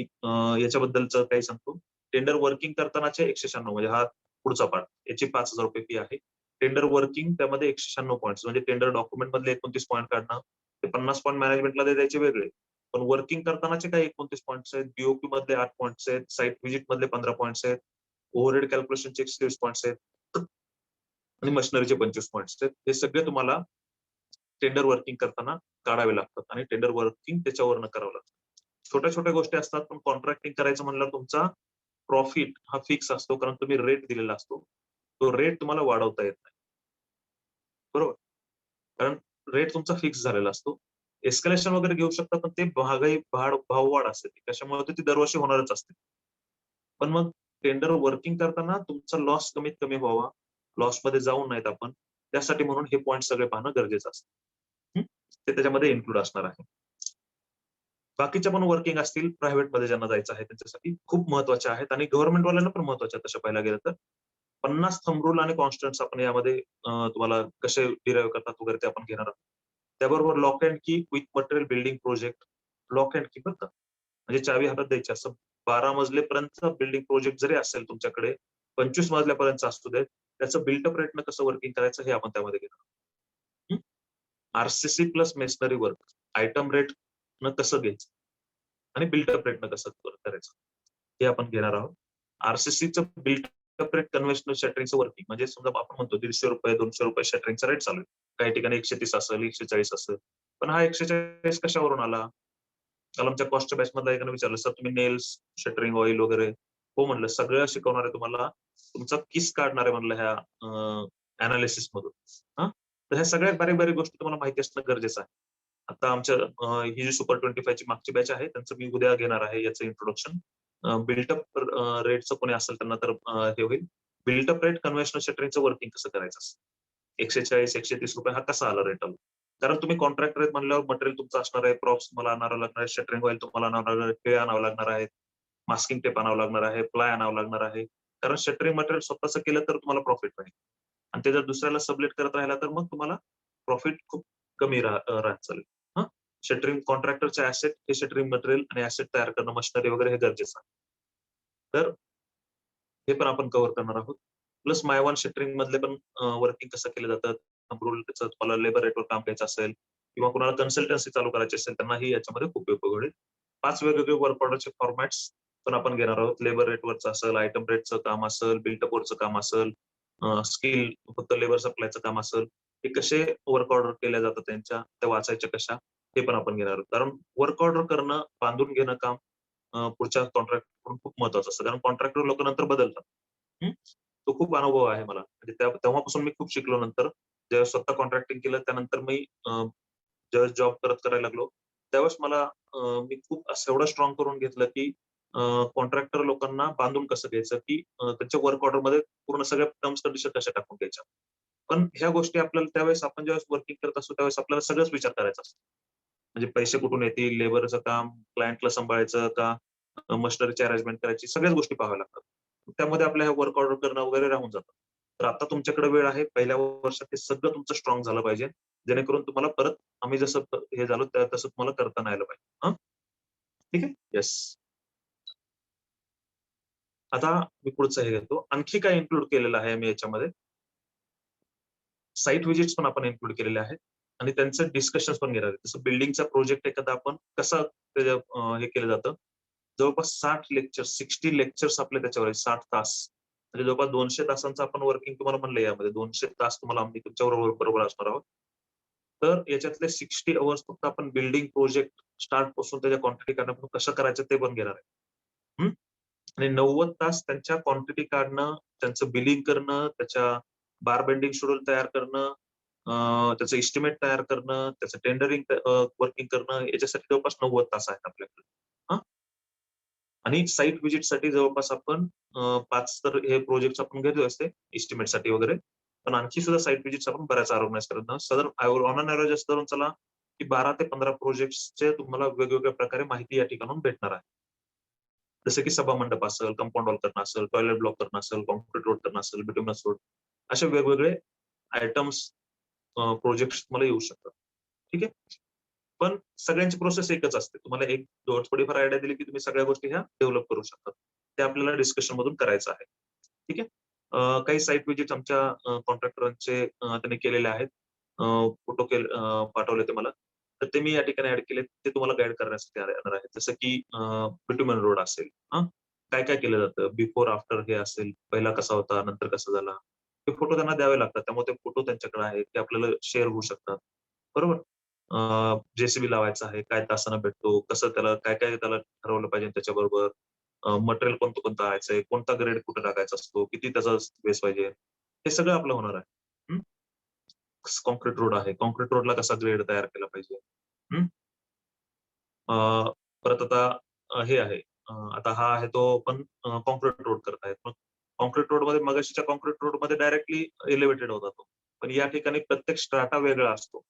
याच्याबद्दलचं काही सांगतो. टेंडर वर्किंग करतानाचे 196 म्हणजे हा पुढचा पार्ट. याची ₹5,000 फी आहे. टेंडर वर्किंग त्यामध्ये 196 पॉइंट्स म्हणजे टेंडर डॉक्युमेंट मधले 29 पॉइंट काढणं. ते 50 पॉइंट मॅनेजमेंटला द्यायचे वेगळे. पण वर्किंग करतानाचे काही 29 पॉइंट्स आहेत. बीओपी मधले 8 पॉइंट्स आहेत. साइट व्हिजिट मधले 15 पॉइंट्स आहेत. ओव्हरहेड कॅल्क्युलेशनचे 31 पॉइंट्स आहेत. आणि मशिनरीचे 25 पॉइंट्स आहेत. हे सगळे तुम्हाला टेंडर वर्किंग करताना काढावे लागतात आणि टेंडर वर्किंग त्याच्यावरनं करावं लागतं. छोट्या-छोट्या गोष्टी असतात, पण कॉन्ट्रॅक्टिंग करायचं म्हणल्यावर तुमचा प्रॉफिट हा फिक्स असतो, कारण तुम्ही रेट दिलेला असतो. तो रेट तुम्हाला वाढवता येत नाही. बरोबर? कारण रेट तुमचा फिक्स झालेला असतो. एस्केलेशन वगैरे घेऊ शकता, पण ते महागाई भाववाढ असते. कशामुळे होते ती दरवर्षी होणारच असते. पण मग टेंडर वर्किंग करताना तुमचा लॉस कमीत कमी व्हावा, लॉसमध्ये जाऊ नयेत आपण, त्यासाठी म्हणून हे पॉइंट सगळे पाहणं गरजेचं असतं. ते त्याच्यामध्ये इन्क्लूड असणार आहे. बाकीच्या पण वर्किंग असतील, प्रायव्हेटमध्ये ज्यांना जायचं आहे त्यांच्यासाठी खूप महत्त्वाचे आहेत आणि गव्हर्नमेंट वाल्यांना पण महत्त्वाचे आहेत तसं पाहायला गेलं तर. 50 थंब रूल आणि कॉन्स्टंट्स आपण यामध्ये तुम्हाला कसे डिराईव्ह करतात वगैरे ते आपण घेणार आहोत. त्याबरोबर लॉक अँड की quick material building project, lock and की बरं का. म्हणजे चावी हातात द्यायची असं 12 मजलेपर्यंत बिल्डिंग प्रोजेक्ट जरी असेल तुमच्याकडे, 25 मजल्यापर्यंत असू देत, त्याचं बिल्ट अप रेटनं कसं वर्किंग करायचं हे आपण त्यामध्ये घेणार आहोत. RCC plus masonry work, item रेटनं कसं घ्यायचं आणि बिल्ट अप रेटनं कसं करायचं, हे आपण घेणार आहोत. आरसीसीचं बिल्ट अप रेट कन्व्हेन्शनल शटरिंगचं वर्किंग म्हणजे समजा आपण म्हणतो ₹150, ₹200 शटरिंगचा रेट चालू आहे. काही ठिकाणी 130 असेल, 140 असेल. पण हा 140 कशावरून आला? काल आमच्या कॉस्टच्या बॅचमधल्या एकाने विचारलं, "सर तुम्ही नेल्स, शटरिंग ऑइल वगैरे." हो म्हणलं, "सगळं शिकवणार आहे तुम्हाला. तुमचा किस काढणार आहे म्हणलं ह्या एनालिसिस मधून." हां. तर ह्या सगळ्या बारीक-बारीक गोष्टी तुम्हाला माहिती असणं गरजेचं आहे. आता आमच्या ही जी सुपर 25 ची मागची बॅच आहे, त्यांचं मी उद्या घेणार आहे याचं इंट्रोडक्शन. बिल्ट अप रेटचं कोणी असेल त्यांना तर हे होईल. बिल्ट अप रेट कन्व्हेन्शनल शटरिंगचं वर्किंग कसं करायचं असतं. 140, 130 रुपये हा कसा आला रेट आला? कारण तुम्ही कॉन्ट्रॅक्टर आहेत म्हणल्यावर मटेरियल तुमचं असणार आहे, प्रॉप्स तुम्हाला आणावं लागणार आहे, शटरिंग ऑइल तुम्हाला आणावं लागणार आहे, आणावं लागणार आहे, मास्किंग टेप आणावं लागणार आहे, प्लाय आणावं लागणार आहे. कारण शटरिंग मटेरियल स्वतःचं केलं तर तुम्हाला प्रॉफिट राहील. आणि ते जर दुसऱ्याला सबलेट करत राहिला तर मग तुम्हाला प्रॉफिट खूप कमी राहत चालेल. हां. शटरिंग कॉन्ट्रॅक्टरचे ॲसेट हे शटरिंग मटेरियल आणि ॲसेट तयार करणं, मशिनरी वगैरे हे गरजेचं आहे. तर हे पण आपण कव्हर करणार आहोत. प्लस माय वन शटरिंग मधले पण वर्किंग कसं केलं जातं, त्याचं तुम्हाला लेबर रेटवर काम करायचं असेल किंवा कुणाला कन्सल्टन्सी चालू करायची असेल त्यांनाही याच्यामध्ये खूप उपयोग होईल. 5 वेगवेगळे वर्क ऑर्डरचे फॉर्मॅट्स पण आपण घेणार आहोत. लेबर रेटवरचं असेल, आयटम रेटचं काम असेल, बिल्ट अपवरचं काम असेल, स्किल फक्त लेबर सप्लायचं काम असेल, हे कसे वर्क ऑर्डर केल्या जातात त्यांच्या, त्या वाचायच्या कशा, हे पण आपण घेणार आहोत. कारण वर्क ऑर्डर करणं, बांधून घेणं काम पुढच्या कॉन्ट्रॅक्टकडून खूप महत्वाचं असतं. कारण कॉन्ट्रॅक्टर लोक नंतर बदलतात. हं. तो खूप अनुभव आहे मला. म्हणजे तेव्हापासून मी खूप शिकलो नंतर. जेव्हा स्वतः कॉन्ट्रॅक्टिंग केलं त्यानंतर मी ज्यावेळेस जॉब करायला लागलो, त्यावेळेस मला मी खूप असं एवढं स्ट्रॉंग करून घेतलं, की कॉन्ट्रॅक्टर लोकांना बांधून कसं घ्यायचं, की त्यांच्या वर्क ऑर्डरमध्ये पूर्ण सगळ्या टर्म्स कंडिशन कशा टाकून घ्यायच्या. पण ह्या गोष्टी आपल्याला त्यावेळेस आपण ज्यावेळेस वर्किंग करत असतो, त्यावेळेस आपल्याला सगळंच विचार करायचा असतो. म्हणजे पैसे कुठून येतील, लेबरचं काम, क्लायंटला सांभाळायचं का, मशिनरीची अरेंजमेंट करायची, सगळ्याच गोष्टी पाहाव्या लागतात. त्यामध्ये आपल्या वर्क ऑर्डर करणं वगैरे राहून जातं. तर आता तुमच्याकडे वेळ आहे. पहिल्या वर्षात हे सगळं तुमचं स्ट्रॉंग झालं पाहिजे. जेणेकरून तुम्हाला परत आम्ही जसं हे झालो तसं तुम्हाला करता नाही आलं पाहिजे. हां, ठीक आहे? येस. आता मी पुढचं हे घेतो. आणखी काय इन्क्लूड केलेलं आहे मी याच्यामध्ये? साइट व्हिजिट्स पण आपण इन्क्लूड केलेले आहेत आणि त्यांचं डिस्कशन्स पण घेणार आहे. जसं बिल्डिंगचा प्रोजेक्ट एखादा आपण कसा हे केलं जातं. जवळपास 60 लेक्चर्स, 60 लेक्चर्स आपले त्याच्यावर आहेत. 60 तास. म्हणजे जवळपास 200 तासांचं आपण वर्किंग तुम्हाला म्हणलं यामध्ये 200 तास तुम्हाला आम्ही तुमच्याबरोबर बरोबर असणार आहोत. तर याच्यातले 60 अवर्स फक्त आपण बिल्डिंग प्रोजेक्ट स्टार्ट पासून त्याच्या क्वांटिटी काढणं कसं करायचं ते पण घेणार आहे. आणि 90 तास त्यांच्या क्वांटिटी काढणं, त्यांचं बिलिंग करणं, त्याच्या बार बेंडिंग शेड्यूल तयार करणं, त्याचं एस्टिमेट तयार करणं, त्याचं टेंडरिंग वर्किंग करणं याच्यासाठी जवळपास 90 तास आहेत आपल्याकडे. हां. आणि साइट व्हिजिटसाठी जवळपास आपण 5 तर हे प्रोजेक्ट्स आपण घेतले असते एस्टिमेटसाठी वगैरे. पण आणखी सुद्धा साइट व्हिजिट्स आपण बऱ्याच ऑर्गनाइज करत आहोत. साधारण ऑन एन एव्हरेज असं धरून चला, की 12 ते 15 प्रोजेक्ट्सचे तुम्हाला वेगवेगळ्या प्रकारे माहिती या ठिकाणाहून भेटणार आहे. जसं की सभामंडप असेल, कंपाऊंड वॉल करणं असेल, टॉयलेट ब्लॉक करणं असेल, काँक्रीट रोड करणं असेल, बिटुमिनस रोड, असे वेगवेगळे आयटम्स प्रोजेक्ट्स तुम्हाला येऊ शकतात. ठीक आहे. पण सगळ्यांची प्रोसेस एकच असते. तुम्हाला एक थोडीफार आयडिया दिली, की तुम्ही सगळ्या गोष्टी ह्या डेव्हलप करू शकता. ते आपल्याला डिस्कशन मधून करायचं आहे. ठीक आहे. काही साइट व्हिजिट्स आमच्या कॉन्ट्रॅक्टरांचे त्यांनी केलेले आहेत. फोटो पाठवले ते मला. तर ते मी या ठिकाणी ऍड केले. ते तुम्हाला गाईड करण्यासाठी येणार आहे. जसं की बिटुमेन रोड असेल. हां. काय-काय केलं जातं? बिफोर आफ्टर हे असेल. पहिला कसा होता, नंतर कसा झाला? ते फोटो त्यांना द्यावे लागतात. त्यामुळे ते फोटो त्यांच्याकडे आहेत. ते आपल्याला शेअर होऊ शकतात. बरोबर? जे लावायचा आहे, काय तासानं भेटतो, कसं त्याला काय-काय त्याला ठरवलं पाहिजे त्याच्याबरोबर. मटेरियल कोणतं-कोणतं आणायचंय, कोणता ग्रेड कुठे टाकायचा असतो, किती त्याचा स्पेस पाहिजे. हे सगळं आपलं होणार आहे. हं. काँक्रीट रोड आहे. काँक्रीट रोडला कसा ग्रेड तयार केला पाहिजे. हं. अ, परत आता हे आहे. आता हा आहे तो पण काँक्रीट रोड करत आहेत. मग काँक्रीट रोडमध्ये मगाशीच्या काँक्रीट रोडमध्ये डायरेक्टली एलिव्हेटेड होता तो. पण या ठिकाणी प्रत्येक स्ट्राटा वेगळा असतो.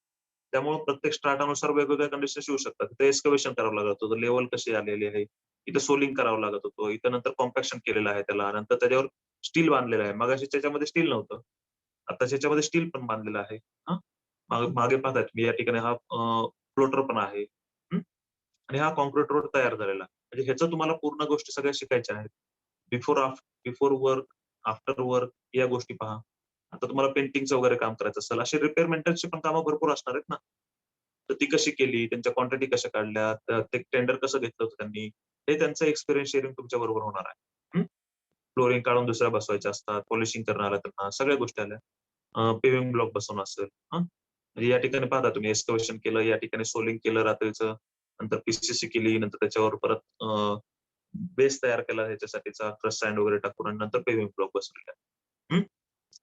त्यामुळे प्रत्येक स्ट्राटानुसार वेगवेगळ्या कंडिशन्स येऊ शकतात. तिथे एक्स्कव्हेशन करावं लागत होतं. लेव्हल कशी आलेली आहे. इथं सोलिंग करावं लागत होतं. इथं नंतर कॉम्पॅक्शन केलेलं आहे त्याला. नंतर त्याच्यावर स्टील बांधलेलं आहे. मगाशी त्याच्यामध्ये स्टील नव्हतं. आता त्याच्यामध्ये स्टील पण बांधलेलं आहे. हां. मागे पाहताय तुम्ही या ठिकाणी हा फ्लोटर पण आहे. हं. आणि हा काँक्रीट रोड तयार झालेला आहे. म्हणजे ह्याचं तुम्हाला पूर्ण गोष्टी सगळ्या शिकायच्या आहेत. बिफोर वर्क, आफ्टर वर्क या गोष्टी पहा. आता तुम्हाला पेंटिंगचं वगैरे काम करायचं असेल, असे रिपेअर मेंटेनन्सची पण कामं भरपूर असणार आहेत ना. तर ती कशी केली, त्यांच्या क्वांटिटी कशा काढल्या, ते टेंडर कसं घेतलं होतं त्यांनी, हे त्यांचं एक्सपिरियन्स शेअरिंग तुमच्या बरोबर होणार आहे. फ्लोरिंग काढून दुसऱ्या बसवायच्या असतात, पॉलिशिंग करणं आलं त्यांना, सगळ्या गोष्टी आल्या. पेव्हिंग ब्लॉक बसवणं असेल, म्हणजे या ठिकाणी पाहता तुम्ही एक्स्कव्हेशन केलं, या ठिकाणी सोलिंग केलं रात्रीचं, नंतर पी केली, नंतर त्याच्यावर परत बेस तयार केला ह्याच्यासाठीचा क्रश सँड वगैरे टाकून आणि नंतर पेव्हिंग ब्लॉक बसवले.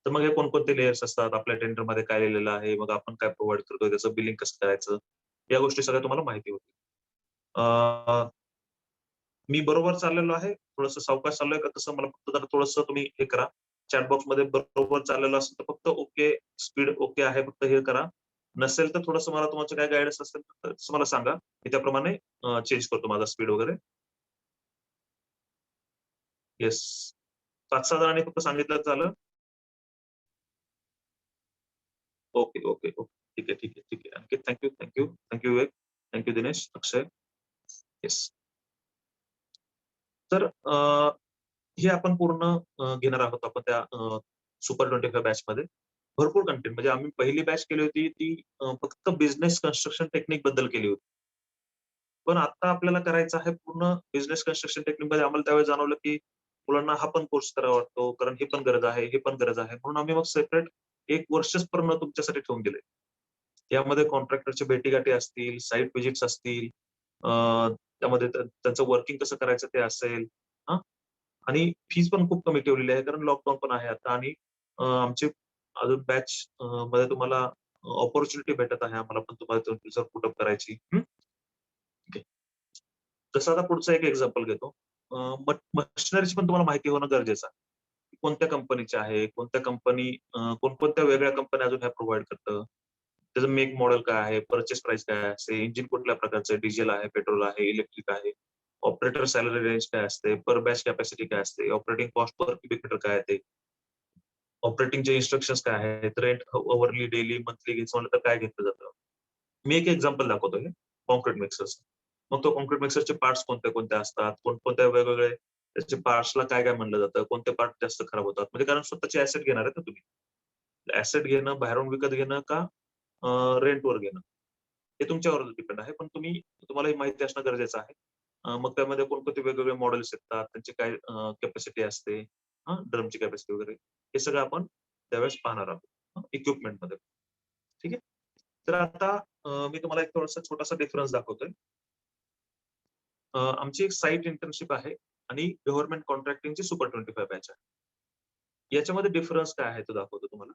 तर मग हे कोणकोणते लेयर्स असतात, आपल्या टेंडरमध्ये काय लिहिलेलं आहे, मग आपण काय प्रोव्हाईड करतोय, त्याचं बिलिंग कसं करायचं, या गोष्टी सगळ्या तुम्हाला माहिती होतील. अ, मी बरोबर चाललेलो आहे, थोडंसं सावकाश चाललोय का कसं मला फक्त जरा थोडंसं तुम्ही हे करा. चॅटबॉक्स मध्ये बरोबर चाललेलं असेल तर फक्त ओके, स्पीड ओके आहे फक्त हे करा. नसेल तर थोडंसं मला तुमचं काय गाईडन्स असेल तर तसं मला सांगा. मी त्याप्रमाणे चेंज करतो माझा स्पीड वगैरे. येस. 5-6 जणांनी फक्त सांगितलं तर झालं? Okay, okay, okay. ठीक आहे, ठीक आहे, ठीक आहे. आणखी thank you, thank you. Thank you Vivek. Thank you Dinesh, Akshay. Yes. तर हे आपण पूर्ण घेणार आहोत आपण त्या सुपर 25 बॅचमध्ये. भरपूर कंटेंट म्हणजे आम्ही पहिली बॅच केली होती ती फक्त बिझनेस कन्स्ट्रक्शन टेक्निक बद्दल केली होती. पण आता आपल्याला करायचं आहे पूर्ण बिझनेस कन्स्ट्रक्शन टेक्निकमध्ये आम्हाला त्यावेळेस जाणवलं, की मुलांना हा पण कोर्स करावा वाटतो, कारण हे पण गरज आहे, हे पण गरज आहे. म्हणून आम्ही मग सेपरेट 1 वर्षच पूर्ण तुमच्यासाठी ठेवून दिले. यामध्ये कॉन्ट्रॅक्टरच्या भेटीगाठी असतील, साइट व्हिजिट्स असतील, अ, त्यामध्ये त्यांचं वर्किंग कसं करायचं ते असेल. हां. आणि फीस पण खूप कमी ठेवलेली आहे कारण लॉकडाऊन पण आहे आता आणि आमची अजून बॅच मध्ये तुम्हाला अपॉर्च्युनिटी भेटत आहे आम्हाला पण तुम्हाला जर पुटअप करायची. ठीक आहे. जसं आता पुढचं एक एक्झाम्पल घेतो. मशिनरीची पण तुम्हाला माहिती होणं गरजेचं आहे. कोणत्या कंपनीची आहे, कोणत्या कंपनी कोणकोणत्या वेगळ्या कंपन्या अजून ह्या प्रोव्हाईड करतं. त्याचं मेक मॉडेल काय आहे, पर्चेस प्राइस काय असते, इंजिन कुठल्या प्रकारचं आहे, डिझेल आहे, पेट्रोल आहे, इलेक्ट्रिक आहे. ऑपरेटर सॅलरी रेंज काय असते, पर बॅच कॅपॅसिटी काय असते, operating cost per cubic metre काय आहे ते, ऑपरेटिंगचे इन्स्ट्रक्शन्स काय आहेत, रेंट अवरली, डेली, मंथली घ्यायचं म्हणलं तर काय घेतलं जातं. मी एक एक्झाम्पल दाखवतो हे काँक्रीट मिक्सरचं. मग तो काँक्रीट मिक्सरचे पार्ट्स कोणते-कोणते असतात, कोणकोणत्या वेगवेगळे त्याचे पार्ट्सला काय-काय म्हणलं जातं, कोणते पार्ट जास्त खराब होतात. म्हणजे कारण स्वतःचे ॲसेट घेणार आहेत ना तुम्ही. ॲसेट घेणं, बाहेरून विकत घेणं का रेंटवर घेणं, हे तुमच्यावर डिपेंड आहे. पण तुम्हाला हे माहिती असणं गरजेचं आहे. मग त्यामध्ये कोणकोणते वेगवेगळे मॉडेल्स येतात, त्यांची काय कॅपॅसिटी असते, ड्रमची कॅपॅसिटी वगैरे, हे सगळं आपण त्यावेळेस पाहणार आहोत इक्विपमेंटमध्ये. ठीक आहे. तर आता मी तुम्हाला एक थोडासा छोटासा डिफरन्स दाखवतोय. आमची एक साइट इंटर्नशिप आहे आणि गव्हर्नमेंट कॉन्ट्रॅक्टिंगची सुपर 25 बॅच आहे. याच्यामध्ये डिफरन्स काय आहे तो दाखवतो तुम्हाला.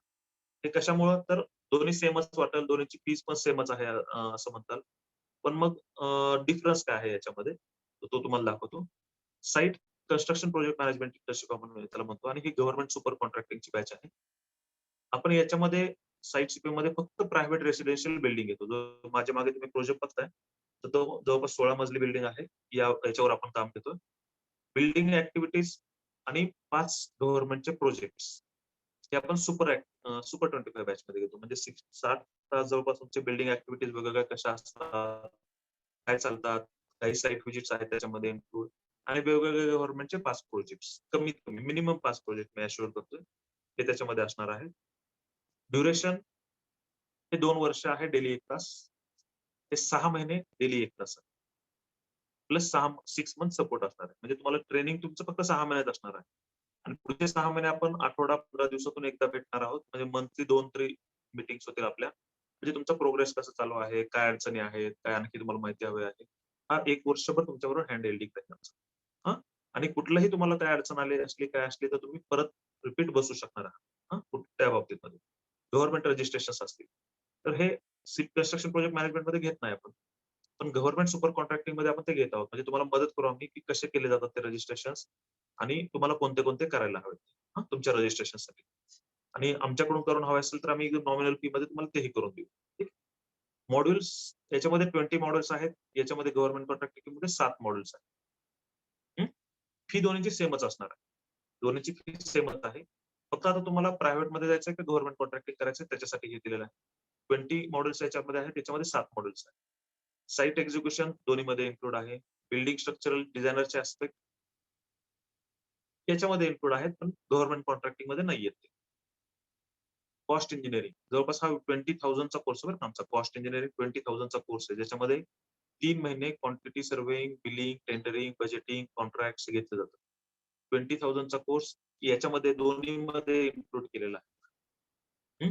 ते कशामुळं तर दोन्ही सेमच वाटेल, दोन्हीची फीस पण सेमच आहे असं म्हणताल. पण मग डिफरन्स काय आहे याच्यामध्ये? तर तो तुम्हाला दाखवतो. Site construction project management internship आपण त्याला म्हणतो आणि ही गव्हर्नमेंट सुपर कॉन्ट्रॅक्टिंगची बॅच आहे. आपण याच्यामध्ये साइट सीपीमध्ये फक्त प्रायव्हेट रेसिडेन्शियल बिल्डिंग येतो. जो माझ्या मागे तुम्ही प्रोजेक्ट बघताय, तर तो जवळपास 16 मजली बिल्डिंग आहे. याच्यावर आपण काम घेतोय. बिल्डिंग ॲक्टिव्हिटीज आणि 5 गव्हर्नमेंटचे प्रोजेक्ट्स हे आपण सुपर 25 बॅचमध्ये घेतो. म्हणजे 60 तास जवळपास तुमचे बिल्डिंग ॲक्टिव्हिटीज वेगवेगळ्या कशा असतात, काय चालतात, काही साइट व्हिजिट्स आहेत त्याच्यामध्ये इन्क्लूड आणि वेगवेगळे गव्हर्नमेंटचे 5 प्रोजेक्ट्स कमीत कमी मिनिमम 5 प्रोजेक्ट मी अश्युअर करतोय. हे त्याच्यामध्ये असणार आहे. ड्युरेशन हे 2 वर्ष आहे डेली 1 तास. हे 6 महिने डेली 1 तास आहे. प्लस 6 मंथ सपोर्ट असणार आहे. म्हणजे तुम्हाला ट्रेनिंग तुमचं फक्त 6 महिन्यात असणार आहे. आणि पुढचे 6 महिने आपण आठवडा 15 दिवसातून एकदा भेटणार आहोत. म्हणजे मंथली 2-3 मीटिंग्स होतील आपल्या. म्हणजे तुमचा प्रोग्रेस कसा चालू आहे, काय अडचणी आहेत, काय आणखी तुम्हाला माहिती हवी आहे. हा 1 वर्षभर तुमच्याबरोबर हँड हेल्डिंग करणार. हां. आणि कुठलंही तुम्हाला काय अडचण आली असली, काय असली तर तुम्ही परत रिपीट बसू शकणार आहात. त्या बाबतीमध्ये. गव्हर्नमेंट रजिस्ट्रेशन्स असतील. तर हे कन्स्ट्रक्शन प्रोजेक्ट मॅनेजमेंटमध्ये घेत नाही आपण. पण गव्हर्नमेंट सुपर कॉन्ट्रॅक्टिंगमध्ये आपण ते घेत आहोत. म्हणजे तुम्हाला मदत करू आम्ही, की कसे केले जातात ते रजिस्ट्रेशन्स आणि तुम्हाला कोणते-कोणते करायला हवेत. तुमच्या रजिस्ट्रेशनसाठी. आणि आमच्याकडून करून हवे असेल तर आम्ही नॉमिनल फीमध्ये तुम्हाला तेही करून देऊ. ठीक. मॉड्यूल्स याच्यामध्ये 20 मॉड्यूल्स आहेत. याच्यामध्ये गव्हर्नमेंट कॉन्ट्रॅक्टिंगमध्ये 7 मॉड्यूल्स आहेत. फी दोन्हीची सेमच असणार आहे. दोन्हीची फी सेमच आहे. फक्त आता तुम्हाला प्रायव्हेटमध्ये जायचं आहे की गव्हर्नमेंट कॉन्ट्रॅक्टिंग करायचं त्याच्यासाठी हे दिलेलं आहे. 20 मॉड्यूल्स याच्यामध्ये आहेत. त्याच्यामध्ये 7 मॉड्यूल्स आहेत. साइट एक्झिक्युशन दोन्हीमध्ये इन्क्लूड आहे. बिल्डिंग स्ट्रक्चरल डिझायनरचे ॲस्पेक्ट याच्यामध्ये इन्क्लूड आहेत, पण गव्हर्नमेंट कॉन्ट्रॅक्टिंगमध्ये नाहीयेत ते. कॉस्ट इंजिनिअरिंग जवळपास हा 20,000 चा कोर्स बरं का आमचा. कॉस्ट इंजिनिअरिंग 20,000 चा कोर्स आहे. ज्याच्यामध्ये 3 महिने quantity surveying, billing, tendering, budgeting, contracts घेतलं जातं. 20,000 चा कोर्स याच्यामध्ये दोन्हीमध्ये इन्क्लूड केलेला आहे.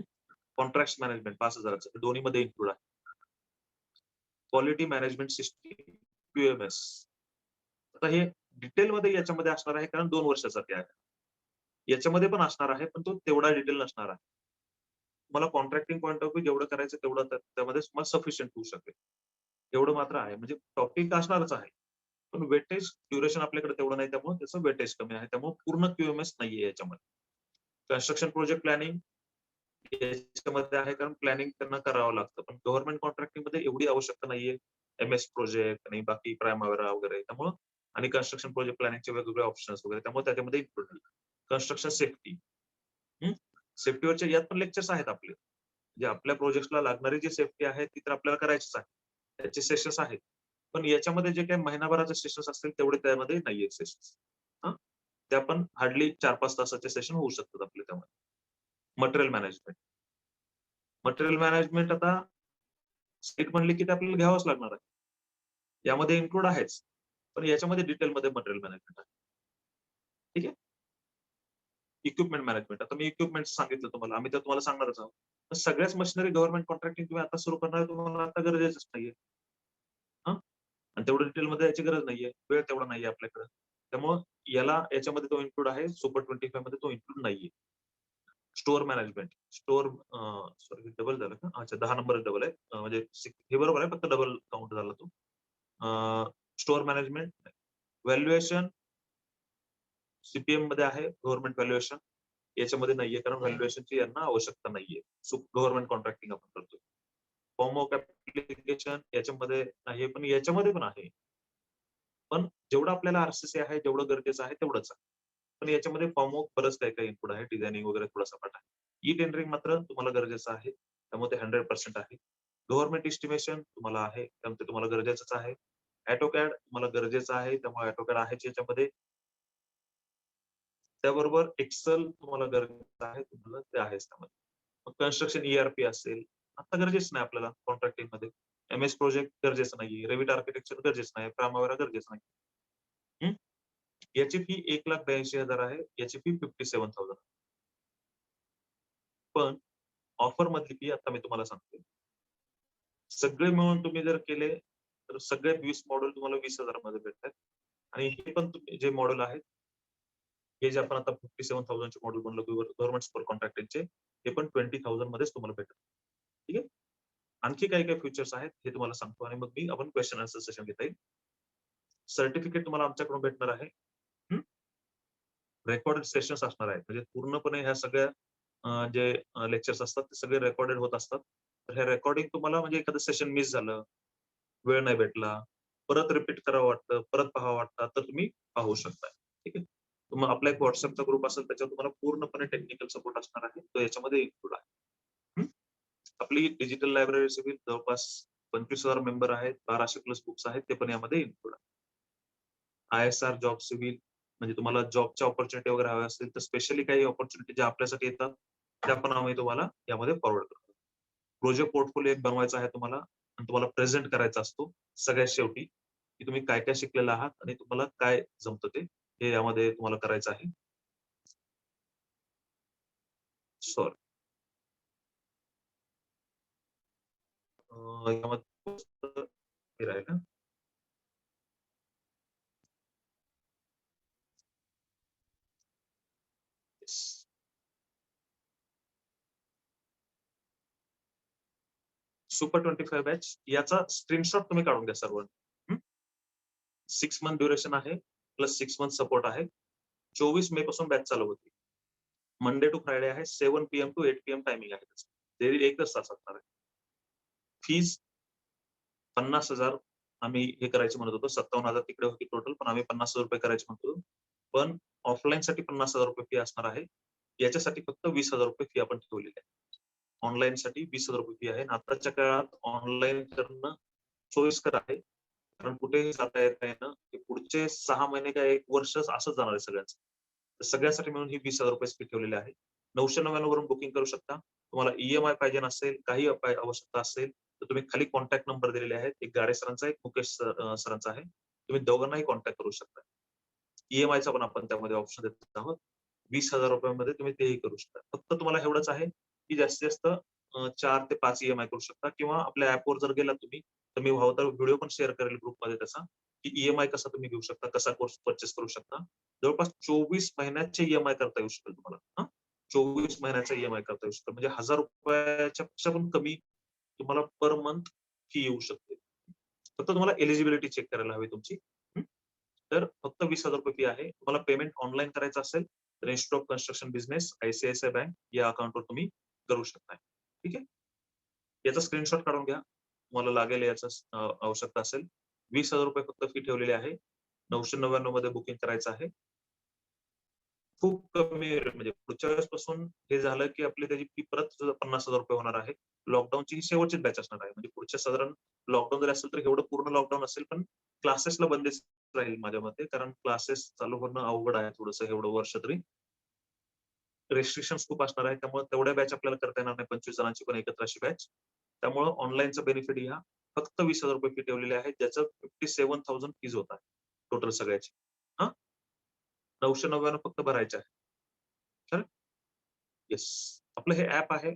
कॉन्ट्रॅक्ट्स मॅनेजमेंट 5,000 चं दोन्हीमध्ये इन्क्लूड आहे. Quality management system, QMS. आता हे डिटेलमध्ये याच्यामध्ये असणार आहे कारण 2 वर्षासाठी आहे. याच्यामध्ये पण असणार आहे, पण तो तेवढा डिटेल नसणार आहे. तुम्हाला कॉन्ट्रॅक्टिंग पॉइंट ऑफ व्ह्यू जेवढं करायचं तेवढं त्यामध्ये तुम्हाला सफिशियंट होऊ शकेल. एवढं मात्र आहे. म्हणजे टॉपिक असणारच आहे. पण वेटेज ड्युरेशन आपल्याकडे तेवढं नाही त्यामुळे त्याचं वेटेज कमी आहे. त्यामुळे पूर्ण क्यूएमएस नाहीये याच्यामध्ये. कन्स्ट्रक्शन प्रोजेक्ट प्लॅनिंग याच्यामध्ये आहे, कारण प्लॅनिंग त्यांना करावं लागतं. पण गव्हर्नमेंट कॉन्ट्रॅक्टिंग मध्ये एवढी आवश्यकता नाहीये. एम-एस प्रोजेक्ट आणि बाकी प्रायमावेरा वगैरे त्यामुळं आणि कन्स्ट्रक्शन प्रोजेक्ट प्लॅनिंगचे वेगवेगळे ऑप्शन्स वगैरे त्यामुळे त्याच्यामध्ये इन्क्लूड आहे. Construction safety. सेफ्टीवरचे यात पण लेक्चर्स आहेत आपले. म्हणजे आपल्या प्रोजेक्टला लागणारी जी सेफ्टी आहे ती तर आपल्याला करायचीच आहे. त्याचे सेशन्स आहेत. पण याच्यामध्ये जे काही महिनाभराचे सेशन्स असतील तेवढे त्यामध्ये नाहीये सेशन्स. हां. ते आपण हार्डली 4-5 तासाचे सेशन होऊ शकतात आपले त्यामध्ये. Material management. मटेरियल मॅनेजमेंट आता स्टेट म्हणली की ते आपल्याला घ्यावंच लागणार आहे. यामध्ये इन्क्लूड आहेच. पण याच्यामध्ये डिटेलमध्ये मटेरियल मॅनेजमेंट आहे. ठीक आहे. Equipment management. आता मी इक्विपमेंट सांगितलं तुम्हाला. आम्ही तर तुम्हाला सांगणारच आहोत. तर सगळ्याच मशिनरी गव्हर्नमेंट कॉन्ट्रॅक्टिंग तुम्ही आता सुरू करणार तुम्हाला आता गरजेचंच नाहीये. हां. आणि तेवढं डिटेलमध्ये याची गरज नाहीये. वेळ तेवढा नाहीये आपल्याकडे. त्यामुळं याच्यामध्ये तो इन्क्लूड आहे. सुपर 25 मध्ये तो इन्क्लूड नाहीये. Store management. Store sorry double झालं का? अच्छा 10 नंबर डबल आहे. म्हणजे हे बरोबर आहे फक्त डबल काउंट झाला तो. स्टोअर मॅनेजमेंट, व्हॅल्युएशन सीपीएम मध्ये आहे गव्हर्नमेंट व्हॅल्युएशन. याच्यामध्ये नाहीये कारण व्हॅल्युएशनची यांना आवश्यकता नाहीये. गव्हर्नमेंट कॉन्ट्रॅक्टिंग आपण करतोय. फॉर्म ऑफ ऍप्लिकेशन याच्यामध्ये नाही, पण याच्यामध्ये पण आहे. पण जेवढं आपल्याला आरसीसी आहे, जेवढं गरजेचं आहे तेवढंच आहे. पण याच्यामध्ये फॉर्म ऑफ बरंच काही इनपुट आहे. डिझायनिंग वगैरे थोडासा पार्ट आहे. ई टेंडरिंग मात्र तुम्हाला गरजेचं आहे. त्यामुळे ते 100% आहे. गव्हर्नमेंट एस्टिमेशन तुम्हाला आहे, त्यामुळे ते तुम्हाला गरजेचंच आहे. ऑटोकॅड तुम्हाला गरजेचं आहे, त्यामुळे ऑटोकॅड आहेच याच्यामध्ये. त्याबरोबर एक्सेल तुम्हाला गरजेचं आहे, तुम्हाला ते आहेच त्यामध्ये. मग कन्स्ट्रक्शन ईआरपी असेल, आता गरजेच नाही आपल्याला कॉन्ट्रॅक्टिंग मध्ये. एमएस प्रोजेक्ट गरजेचं नाहीये, रेव्हिट आर्किटेक्चर गरजेचं नाही, प्रायमावेरा गरजेचं नाही. याची फी 1,82,000 आहे, याची फी 57,000. पण ऑफर मधली फी आता मी तुम्हाला सांगतो. सगळे मिळून तुम्ही जर केले तर सगळे 20 मॉडेल तुम्हाला 20,000 मध्ये भेटतात. आणि हे पण जे मॉडेल आहेत हे जे आपण आता 57,000 चे मॉडेल बनवलं गव्हर्नमेंट सुपर कॉन्ट्रॅक्टिंगचे हे पण 20,000 मध्येच तुम्हाला भेटतात. ठीक आहे. आणखी काय काय फीचर्स आहेत हे तुम्हाला सांगतो आणि मग आपण क्वेश्चन आन्सर सेशन घेता येईल. सर्टिफिकेट तुम्हाला आमच्याकडून भेटणार आहे. रेकॉर्डेड सेशन्स असणार आहेत. म्हणजे पूर्णपणे ह्या सगळ्या जे लेक्चर्स असतात ते सगळे रेकॉर्डेड होत असतात. तर हे रेकॉर्डिंग तुम्हाला म्हणजे एखादं सेशन मिस झालं, वेळ नाही भेटला, परत रिपीट करावं वाटतं, परत पाहावं वाटतं, तर तुम्ही पाहू शकता. ठीक आहे. मग आपला एक WhatsAppचा ग्रुप असेल त्याच्यावर तुम्हाला पूर्णपणे टेक्निकल सपोर्ट असणार आहे. तो याच्यामध्ये इन्क्लूड आहे. आपली डिजिटल लायब्ररी सिव्हिल जवळपास 25,000 मेंबर आहेत, 1200 प्लस बुक्स आहेत, ते पण यामध्ये इन्क्लूड आहे. ISR जॉब सिव्हिल म्हणजे तुम्हाला जॉबच्या ऑपॉर्च्युनिटी वगैरे हव्या असतील तर स्पेशली काही ऑपॉर्च्युनिटी ज्या आपल्यासाठी येतात त्या पण आम्ही तुम्हाला यामध्ये फॉरवर्ड करतो. प्रोजेक्ट पोर्टफोलिओ एक बनवायचा आहे तुम्हाला आणि तुम्हाला प्रेझेंट करायचा असतो सगळ्यात शेवटी, की तुम्ही काय काय शिकलेला आहात आणि तुम्हाला काय जमतं ते हे यामध्ये तुम्हाला करायचं आहे. सॉरी यामध्ये हे राहिलं. सुपर 25 बॅच याचा स्क्रीनशॉट तुम्ही काढून घ्या सर्व. 6 मंथ ड्युरेशन आहे प्लस 6 मंथ सपोर्ट आहे. 24 मे पासून बॅच चालू होती. मंडे टू फ्रायडे आहे 7 PM टू 8 PM टायमिंग आहे त्याचं. ते 1च तास असणार आहे. फीज 50,000 आम्ही हे करायचं म्हणत होतो. 57,000 तिकडे होती टोटल, पण आम्ही 50,000 रुपये करायचे म्हणत होतो. पण ऑफलाईन साठी 50,000 रुपये फी असणार आहे. याच्यासाठी फक्त 20,000 रुपये फी आपण ठेवलेली आहे. ऑनलाईन साठी 20,000 रुपये फी आहे. आताच्या काळात ऑनलाईन करणं सोयीस्कर आहे. कारण कुठेही जाता येत नाही ना, की पुढचे 6 महिने काय 1 वर्ष असंच जाणार आहे सगळ्यांचं. तर सगळ्यासाठी मिळून ही 20,000 रुपये फी ठेवलेली आहे. 999 वरून बुकिंग करू शकता. तुम्हाला ईएमआय पाहिजे नसेल, काही आवश्यकता असेल, तर तुम्ही खाली कॉन्टॅक्ट नंबर दिलेले आहेत. एक गाडे सरांचा, एक मुकेश सरांचा आहे. तुम्ही दोघांनाही कॉन्टॅक्ट करू शकता. ईएमआयचा पण आपण त्यामध्ये ऑप्शन देत आहोत. 20,000 रुपयामध्ये तुम्ही तेही करू शकता. फक्त तुम्हाला एवढंच आहे, की जास्तीत जास्त 4 ते 5 ईएमआय करू शकता किंवा आपल्या ॲपवर जर गेलात तुम्ही, तर मी हवं तर व्हिडिओ पण शेअर करेल ग्रुपमध्ये त्याचा, की ईएमआय कसा तुम्ही घेऊ शकता, कसा कोर्स परचेस करू शकता. जवळपास 24 महिन्याचे ईएमआय करता येऊ शकेल तुम्हाला. हां. 24 महिन्याचा ईएमआय करता येऊ शकतो. म्हणजे ₹1,000 पेक्षा पण कमी तुम्हाला पर मंथ फी येऊ शकते. फक्त तुम्हाला एलिजिबिलिटी चेक करायला हवी तुमची. तर फक्त ₹20,000 फी आहे. तुम्हाला पेमेंट ऑनलाईन करायचं असेल, तर institute of construction business ICICI bank या अकाउंटवर तुम्ही करू शकता. ठीक आहे. याचा स्क्रीनशॉट काढून घ्या. तुम्हाला लागेल याचा आवश्यकता असेल. ₹20,000 फक्त फी ठेवलेली आहे. 999 मध्ये बुकिंग करायचं आहे. खूप कमी म्हणजे पुढच्या वेळेसपासून हे झालं की आपली त्याची फी परत ₹50,000 होणार आहे. लॉकडाऊनची ही शेवटचीच बॅच असणार आहे. म्हणजे पुढच्या साधारण लॉकडाऊन जरी असेल तर एवढं पूर्ण लॉकडाऊन असेल, पण क्लासेसला बंदिस्त राहील माझ्या मते. कारण क्लासेस चालू होणं अवघड आहे थोडंसं एवढं वर्ष तरी. रिस्ट्रिक्शन्स खूप असणार आहे. त्यामुळे तेवढ्या बॅच आपल्याला करता येणार नाही 25 जणांची पण एकत्र अशी बॅच. त्यामुळे ऑनलाईनचा बेनिफिट घ्या. फक्त ₹20,000 फी ठेवलेली आहे. ज्याचं 57,000 फीज होत आहे टोटल सगळ्याची. हां. 999 फक्त भरायचे आहे. तर येस. आपलं हे ॲप आहे.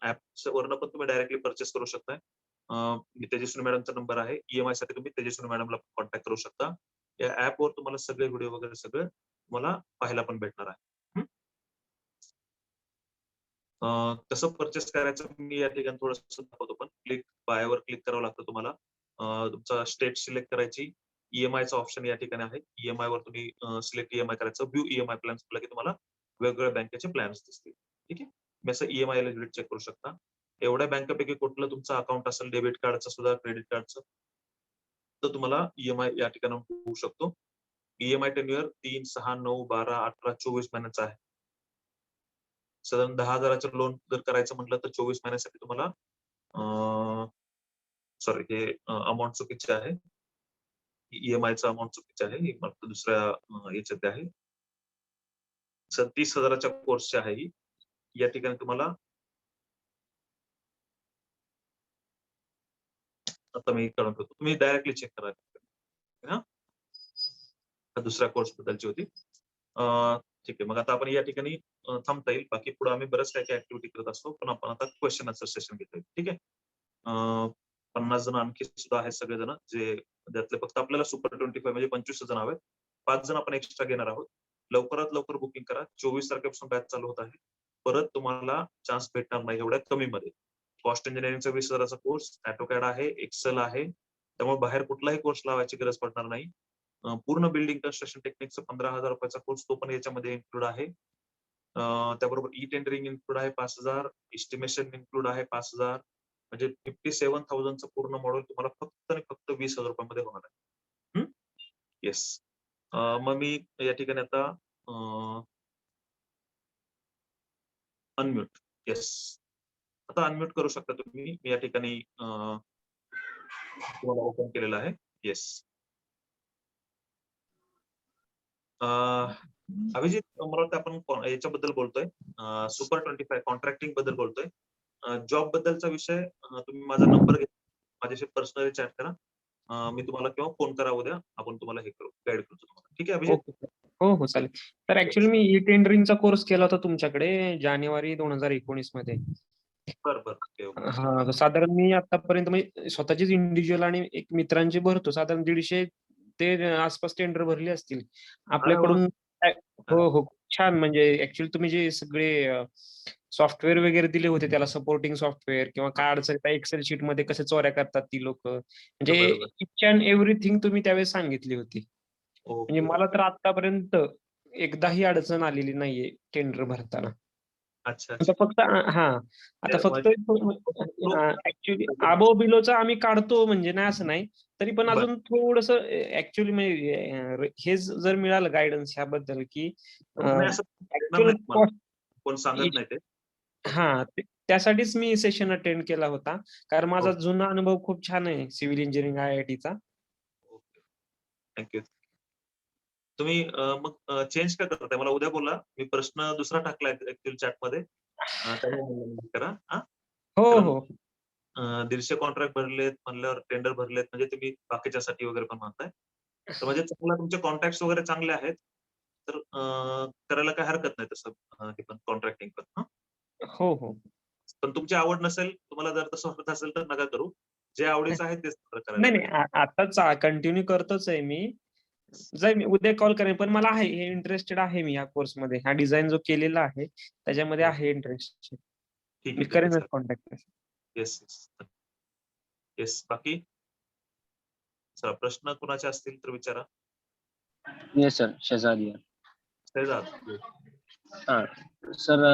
ॲपच्या वरनं पण तुम्ही डायरेक्टली पर्चेस करू शकताय. तेजस्विनी मॅडमचा नंबर आहे. EMI साठी तुम्ही तेजस्विनी मॅडमला कॉन्टॅक्ट करू शकता. या ॲपवर तुम्हाला सगळे व्हिडिओ वगैरे सगळं तुम्हाला पाहायला पण भेटणार आहे. कसं परचेस करायचं मी या ठिकाणी थोडंसं दाखवतो, पण बायवर क्लिक करावं लागतं तुम्हाला. तुमचा स्टेट सिलेक्ट करायची. EMIचा ऑप्शन या ठिकाणी आहे. EMIवर तुम्ही सिलेक्ट EMI करायचं. व्ह्यू EMI प्लॅन्स म्हटलं की तुम्हाला वेगवेगळ्या बँकेचे प्लॅन्स दिसतील. ठीक आहे. मी असं EMI एलिजिबिलिटी चेक करू शकता. एवढ्या बँकेपैकी कुठलं तुमचं अकाउंट असेल डेबिट कार्डचं सुद्धा, क्रेडिट कार्डचं, तर तुम्हाला EMI या ठिकाणी होऊ शकतो. EMI टेन्युअर 3, 6, 9, 12, 18, 24 महिन्याचा आहे. साधारण 10,000चं लोन जर करायचं म्हटलं तर 24 महिन्यासाठी तुम्हाला सॉरी हे अमाउंट चुकीची आहे. EMIचा अमाउंट चुकीची आहे. ही फक्त दुसऱ्या याच्यात आहे. 30,000च्या कोर्सची आहे ही. या ठिकाणी तुम्हाला आता मी काढून ठेवतो. तुम्ही डायरेक्टली चेक करा. हां. दुसऱ्या कोर्स बद्दलची होती. ठीक आहे. मग आता आपण या ठिकाणी थांबता येईल. बाकी पुढे आम्ही बऱ्याच काही ऍक्टिव्हिटी करत असतो. पण आपण आता क्वेश्चन आन्सर सेशन घेतोय. ठीक आहे. 50 जण आणखी सुद्धा आहेत सगळेजण जे त्यातले फक्त आपल्याला सुपर 25 म्हणजे 25 जण हवेत. 5 जण आपण एक्स्ट्रा घेणार आहोत. लवकरात लवकर बुकिंग करा. 24 तारखेपासून बॅच चालू होत आहे. परत तुम्हाला चान्स भेटणार नाही एवढ्या कमीमध्ये. कॉस्ट इंजिनिअरिंगचा 20,000चा कोर्स, ऑटोकॅड आहे, एक्सेल आहे. त्यामुळे बाहेर कुठलाही कोर्स लावायची गरज पडणार नाही. पूर्ण बिल्डिंग कन्स्ट्रक्शन टेक्निकचा ₹15,000चा कोर्स तो पण याच्यामध्ये इन्क्लूड आहे. त्याबरोबर टेंडरिंग इन्क्लूड आहे 5,000, एस्टिमेशन इन्क्लूड आहे 5,000, म्हणजे 57,000चं पूर्ण मॉडेल तुम्हाला फक्त आणि फक्त ₹20,000 मध्ये होणार आहे. येस. मग मी या ठिकाणी आता अनम्यूट. येस. आता अनम्यूट करू शकता तुम्ही. मी या ठिकाणी तुम्हाला ओपन केलेलं आहे. येस. अभिजित, मला वाटतं आपण याच्याबद्दल बोलतोय. सुपर 25 कॉन्ट्रॅक्टिंग बद्दल बोलतोय. जॉब बद्दलचा विषय तुम्ही माझा नंबर घ्या. माझ्याशी पर्सनली चॅट करा. मी तुम्हाला किंवा फोन करा उद्या. आपण तुम्हाला हे करू, गाईड करतो तुम्हाला. ठीक आहे अभिजित? Okay sir. हो, हो, चालेल. तर ऍक्च्युअली मी टेंडरिंगचा कोर्स केला होता तुमच्याकडे जानेवारी 2019 मध्ये. बरं. हां, तर साधारण मी आतापर्यंत म्हणजे स्वतःचीच इंडिव्हिज्युअल आणि एक मित्रांची भरतो. साधारण 150 ते आसपास टेंडर भरले असतील. आपल्याकडून हो, हो. छान म्हणजे ऍक्च्युअली तुम्ही जे सगळे सॉफ्टवेअर वगैरे दिले होते त्याला सपोर्टिंग सॉफ्टवेअर किंवा काय अडचण एक्सेल शीटमध्ये कसे चोऱ्या करतात ती लोकं. म्हणजे बरोबर. ईच अँड एव्हरीथिंग तुम्ही त्यावेळेस सांगितली होती. म्हणजे ओके. मला तर आतापर्यंत एकदाही अडचण आलेली नाहीये टेंडर भरताना. अच्छा. आता फक्त हां. आता फक्त ऍक्च्युअली अबोव्ह बिलोचं आम्ही काढतो म्हणजे नाही असं नाही. तरी पण बरं. अजून थोडंसं ऍक्च्युअली म्हणजे हेच जर मिळालं गाईडन्स ह्याबद्दल की नाही असं भेटणार ऍक्च्युअल नाही तुम्हाला. कोण सांगत नाही ते. हां, त्यासाठीच मी सेशन अटेंड केला होता. कारण माझा हो. जुना अनुभव खूप छान आहे सिव्हिल इंजिनिअरिंग IITचा. ओके. Thank you. तुम्ही मग चेंज का करताय? मला उद्या बोला. मी प्रश्न दुसरा टाकलाय ऍक्च्युअली चॅटमध्ये. त्यामुळे करा. हां. हो, कारण हो. 150 कॉन्ट्रॅक्ट भरलेत म्हणल्यावर टेंडर भरलेत म्हणजे तुम्ही बाकीच्यासाठी वगैरे पण म्हणताय. तर म्हणजे चांगला तुमचे कॉन्टॅक्ट्स वगैरे चांगले आहेत. तर करायला काही हरकत नाही तसं हे पण कॉन्ट्रॅक्टिंग पण. हां. हो, हो. पण तुमची आवड नसेल, तुम्हाला जर तसं वाटत असेल तर नका करू. जे आवडीचं आहे तेच करायला नाही, नाही. पाहिजे. आताच कंटिन्यू करतोच आहे मी. जाईल मी उद्या कॉल करेन. पण मला आहे हे इंटरेस्टेड आहे मी या कोर्समध्ये. हा डिझाइन जो केलेला आहे त्याच्यामध्ये हो. आहे इंटरेस्ट. ठीक मी आहे, ठीक आहे. करेनच चालेल. कॉन्टॅक्ट. Yes, yes. येस. बाकी? चला प्रश्न कुणाचे असतील तर विचारा. येस सर, शहजाद यार. शहजाद. हा सर,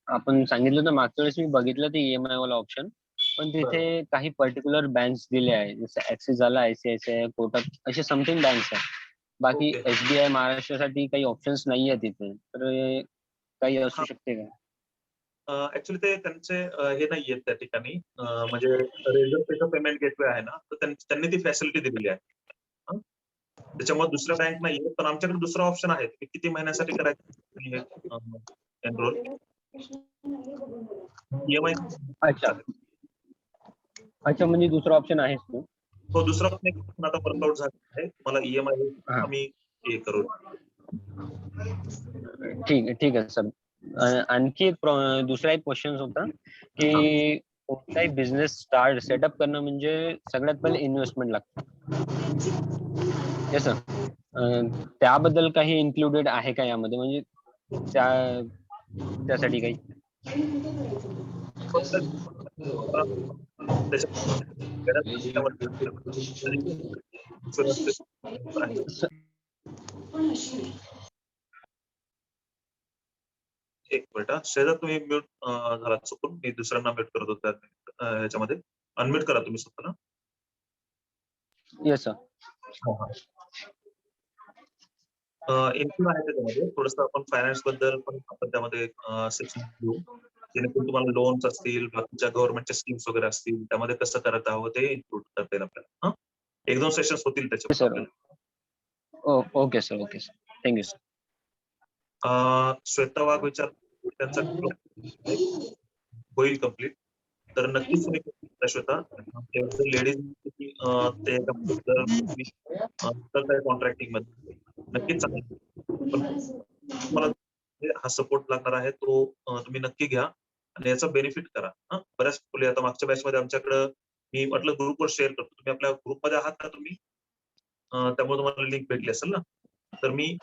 आपण सांगितलं तर मागच्या वेळेस मी बघितलं ते EMI वाला ऑप्शन, पण तिथे काही पर्टिक्युलर बँक्स दिले आहे, जसं ऍक्सिस झाला, ICICI, कोटक, असे समथिंग बँक्स आहे. बाकी ओके. SBI महाराष्ट्रासाठी काही ऑप्शन्स नाही आहे तिथे, तर काही असू हा. शकते का? ऍक्च्युली ते त्यांचे हे नाहीयेत त्या ठिकाणी, म्हणजे रेझर पेचं पेमेंट गेटवे आहे ना, तर त्यांनी ती फॅसिलिटी दिलेली आहे. हं? त्याच्यामुळे दुसऱ्या बँक नाहीये, पण आमच्याकडे दुसरा ऑप्शन आहे. तुम्ही किती महिन्यासाठी करायचं एनरोल? EMI अच्छा अच्छा, म्हणजे दुसरा ऑप्शन आहेच तो. हो, दुसरा पण एक आता वर्कआउट झाला आहे. मला EMI हा. आम्ही हे करू. ठीक आहे सर. आणखी एक दुसरा एक क्वेश्चन होता की कोणताही बिझनेस सेटअप करणं म्हणजे सगळ्यात पहिले इन्व्हेस्टमेंट लागते. Yes sir. त्याबद्दल काही इन्क्लुडेड आहे का यामध्ये, म्हणजे त्यासाठी काही? एक मिनिट हा. शेजार तुम्ही म्यूट झाला चुकून. मी दुसऱ्यांना म्यूट करत होतो ह्याच्यामध्ये. अनम्यूट करा तुम्ही स्वतःला. Yes sir. इन्क्लूड आहे त्याच्यामध्ये. थोडंसं आपण फायनान्स बद्दल पण आपण त्यामध्ये सेक्शन घेऊ. जेणेकरून तुम्हाला लोन्स असतील, बाकीच्या गव्हर्नमेंटच्या स्कीम्स वगैरे असतील, त्यामध्ये कसं करत आहोत ते इन्क्लूड करता येईल आपल्याला. एक दोन सेशन्स होतील त्याच्यामध्ये सर. आपल्याला. Okay sir. Thank you sir. Shweta Wagh विचार त्यांचा होईल कम्प्लीट, तर नक्कीच तुम्ही श्वेता लेडीज ते कॉन्ट्रॅक्टिंग मध्ये नक्कीच चांगलं, पण तुम्हाला हा सपोर्ट लागणार आहे तो तुम्ही नक्की घ्या आणि याचा बेनिफिट करा. बऱ्याच मुली आता मागच्या बॅच मध्ये आमच्याकडं मी म्हटलं ग्रुपवर शेअर करतो. तुम्ही आपल्या ग्रुपमध्ये आहात का तुम्ही? त्यामुळे तुम्हाला लिंक भेटली असेल ना, तर मी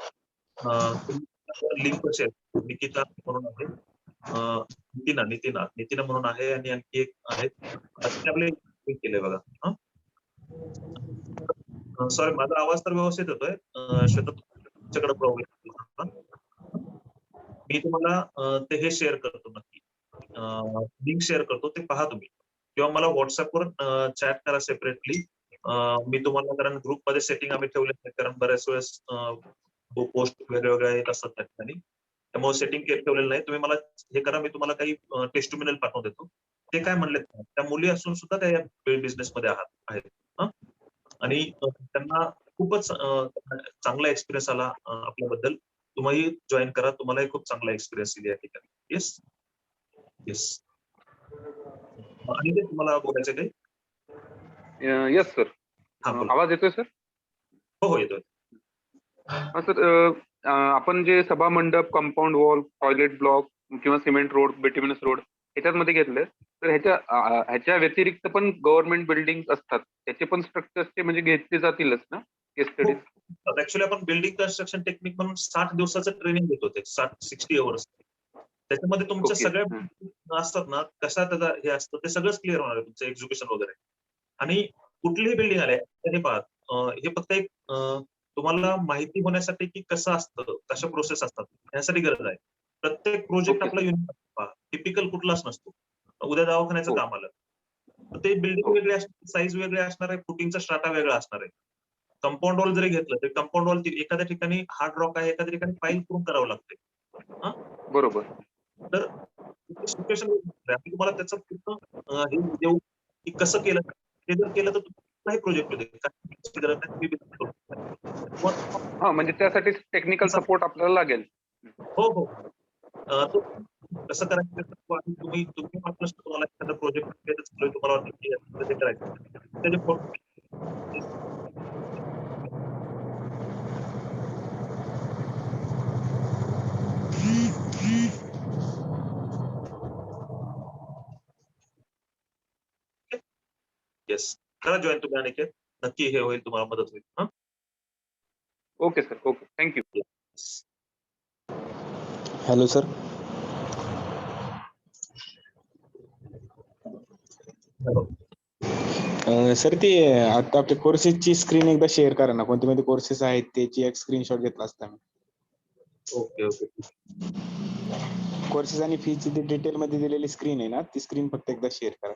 लिंक शेअर करतो. निकिता म्हणून आहे, नितिना म्हणून आहे, आणि आणखी एक आहे आपले केलंय बघा. सॉरी, माझा आवाज तर व्यवस्थित येतोय. श्वेता तुमच्याकडे प्रॉब्लेम, मी तुम्हाला ते हे शेअर करतो नक्की, लिंक शेअर करतो, ते पहा तुम्ही, किंवा मला व्हॉट्सअपवर चॅट करा सेपरेटली. मी तुम्हाला, कारण ग्रुपमध्ये सेटिंग आम्ही ठेवले नाही, कारण बऱ्याच वेळेस पोस्ट वेगवेगळ्या येत असतात त्या ठिकाणी, त्यामुळे सेटिंग ठेवलेलं नाही. तुम्ही मला हे करा, मी तुम्हाला काही टेस्टिमोनियल पाठवून देतो. ते काय म्हणले, त्या मुली असून सुद्धा त्या बिझनेस मध्ये आहेत, आणि त्यांना खूपच चांगला एक्सपिरियन्स आला आपल्याबद्दल. तुम्ही जॉईन करा, तुम्हालाही खूप चांगला एक्सपिरियन्स येईल या ठिकाणी. येस. आणि ते तुम्हाला बोलायचं काही? Yes sir. आवाज येतोय सर? हो, येतोय. सर, आपण जे सभा मंडप, कंपाऊंड वॉल, टॉयलेट ब्लॉक किंवा सिमेंट रोड, बिट्युमिनस रोड ह्याच्यामध्ये घेतले, तर ह्याच्या व्यतिरिक्त पण गव्हर्नमेंट बिल्डिंग असतात, त्याचे पण स्ट्रक्चर्सचे म्हणजे घेतले जातीलच ना केस स्टडीज? ऍक्च्युली आपण बिल्डिंग कन्स्ट्रक्शन टेक्निक म्हणून 60 दिवसाचं ट्रेनिंग देतो, ते 60 अवर्स. त्याच्यामध्ये तुमच्या सगळ्या असतात ना, कशा त्याचा हे असतं ते सगळंच क्लिअर होणार आहे तुमचं एक्झिक्युशन वगैरे. आणि कुठलीही बिल्डिंग आले हे पहा, हे फक्त एक तुम्हाला माहिती होण्यासाठी की कसं असतं, कशा प्रोसेस असतात यासाठी गरज आहे. प्रत्येक प्रोजेक्ट आपला युनिक टिपिकल कुठलाच नसतो. उद्या दवाखान्याचं काम आलं तर ते बिल्डिंग वेगळी असणार, साईज वेगळी असणार आहे, फुटिंगचा स्ट्राटा वेगळा असणार आहे. कंपाऊंड वॉल जरी घेतलं तर कंपाऊंड वॉल एखाद्या ठिकाणी हार्ड रॉक आहे, एखाद्या ठिकाणी पाईल करून करावं लागते. बरोबर. तर सिच्युएशन तुम्हाला त्याचं पूर्ण हे देऊ की कसं केलं, ते जर केलं तर काही प्रोजेक्ट होते. म्हणजे त्यासाठी टेक्निकल सपोर्ट आपल्याला लागेल. हो. तो कसं करायचं, तुम्ही वाटलं तुम्हाला एखादा प्रोजेक्ट तुम्हाला वाटतं की ते करायचं, त्याचे येस, करा जॉईन तुम्ही अनिकेत, नक्की हे होईल, तुम्हाला मदत होईल. Okay sir, okay, thank you. Hello sir. Sir, ते आता आपल्या कोर्सेसची स्क्रीन एकदा शेअर करा ना, कोणते कोर्सेस आहेत त्याची एक स्क्रीनशॉट घेतला असता. ओके. कोर्सेस आणि फीची ती डिटेल मध्ये दिलेली स्क्रीन आहे ना, ती स्क्रीन फक्त एकदा शेअर करा.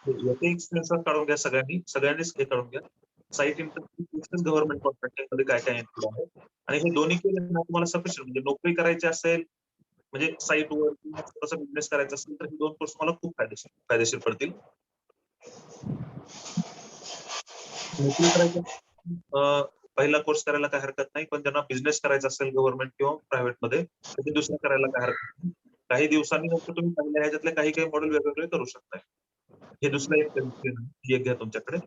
याचे स्क्रीनशॉट काढून घ्या सगळ्यांनीच हे काढून घ्या. साईट इंटरव्ह्यू गव्हर्नमेंट कॉन्ट्रॅक्टिंग मध्ये काय काय इन्क्लूड आहे आणि हे दोन्ही केले ना तुम्हाला सफिशियंट, म्हणजे नोकरी करायची असेल, म्हणजे साईटवर थोडासा बिझनेस करायचा असेल तर हे 2 कोर्स तुम्हाला खूप फायदेशीर पडतील. नोकरी करायची पहिला कोर्स करायला काय हरकत नाही, पण ज्यांना बिझनेस करायचा असेल गव्हर्नमेंट किंवा प्रायव्हेट मध्ये तर ते दुसरं करायला काय हरकत नाही. काही दिवसांनी नंतर तुम्ही पहिल्या ह्याच्यातले काही मॉडेल वेगवेगळे करू शकताय. हे दुसरं एक घ्या तुमच्याकडे.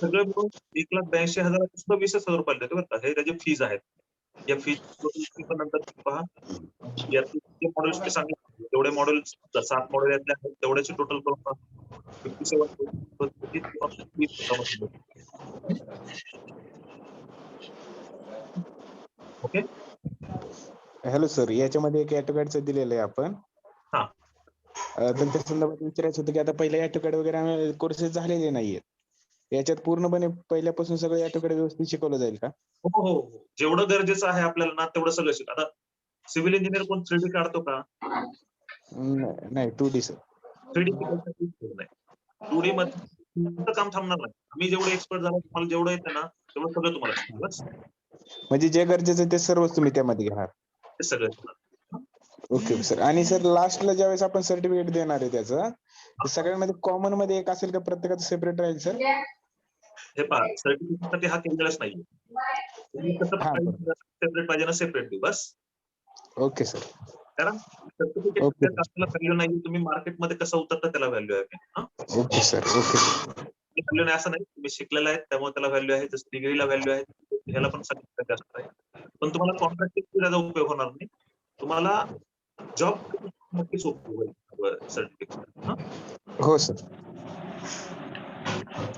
सगळं मिळून 1,82,000 सुद्धा 20,000 रुपये देते बरं का. हे त्याचे फीज आहेत. या फीज पण नंतर पहा. यातले मॉडेल्स ते सांगितले तेवढे मॉडेल्स 7 मॉडेल यातले आहेत तेवढ्याचे टोटल करून पहा. 57 ओके. हॅलो सर, याच्यामध्ये एक ऑटोकॅडचं दिलेलं आहे आपण. हा. तर त्या संदर्भात विचारायचं होतं की आता पहिले ऑटोकॅड वगैरे कोर्सेस झालेले नाहीयेत. याच्यात पूर्णपणे पहिल्यापासून सगळं ऑटोकॅड व्यवस्थित शिकवलं जाईल का? हो. जेवढं गरजेचं आहे आपल्याला ना तेवढं सगळं शिक. आता सिव्हिल इंजिनियर कोण 3D काढतो का? नाही 2D सर. 3D नाही. 2D मध्ये काम थांबणार नाही. आम्ही जेवढे एक्सपर्ट झालो तुम्हाला जेवढं येतं ना तेवढं सगळं तुम्हाला शिकवू बस. म्हणजे जे गरजेचं ते सर्वच तुम्ही त्यामध्ये घेणार. ते सगळं. Okay sir. आणि सर लास्टला ज्यावेळेस आपण सर्टिफिकेट देणार आहे त्याचं, सगळ्यांमध्ये कॉमन मध्ये एक असेल का प्रत्येकाचं सेपरेट राहील सर? हे पहा, सर्टिफिकेटसाठी हा केंद्रच नाहीये. सेपरेट पाहिजे ना सेपरेट देऊ बस. Okay sir. कारण सर्टिफिकेट आपल्याला व्हॅल्यू नाही, तुम्ही मार्केटमध्ये कसं उतरता त्याला व्हॅल्यू आहे. Okay sir. व्हॅल्यू नाही असं नाही, तुम्ही शिकलेला आहे त्यामुळे त्याला व्हॅल्यू आहे, जसं डिग्रीला व्हॅल्यू आहे ह्याला पण सगळ्यात जास्त आहे. पण तुम्हाला कॉन्ट्रॅक्टिंग त्याचा उपयोग होणार नाही. तुम्हाला जॉब नक्कीच उपयोग होईल सर्टिफिकेट. हो सर.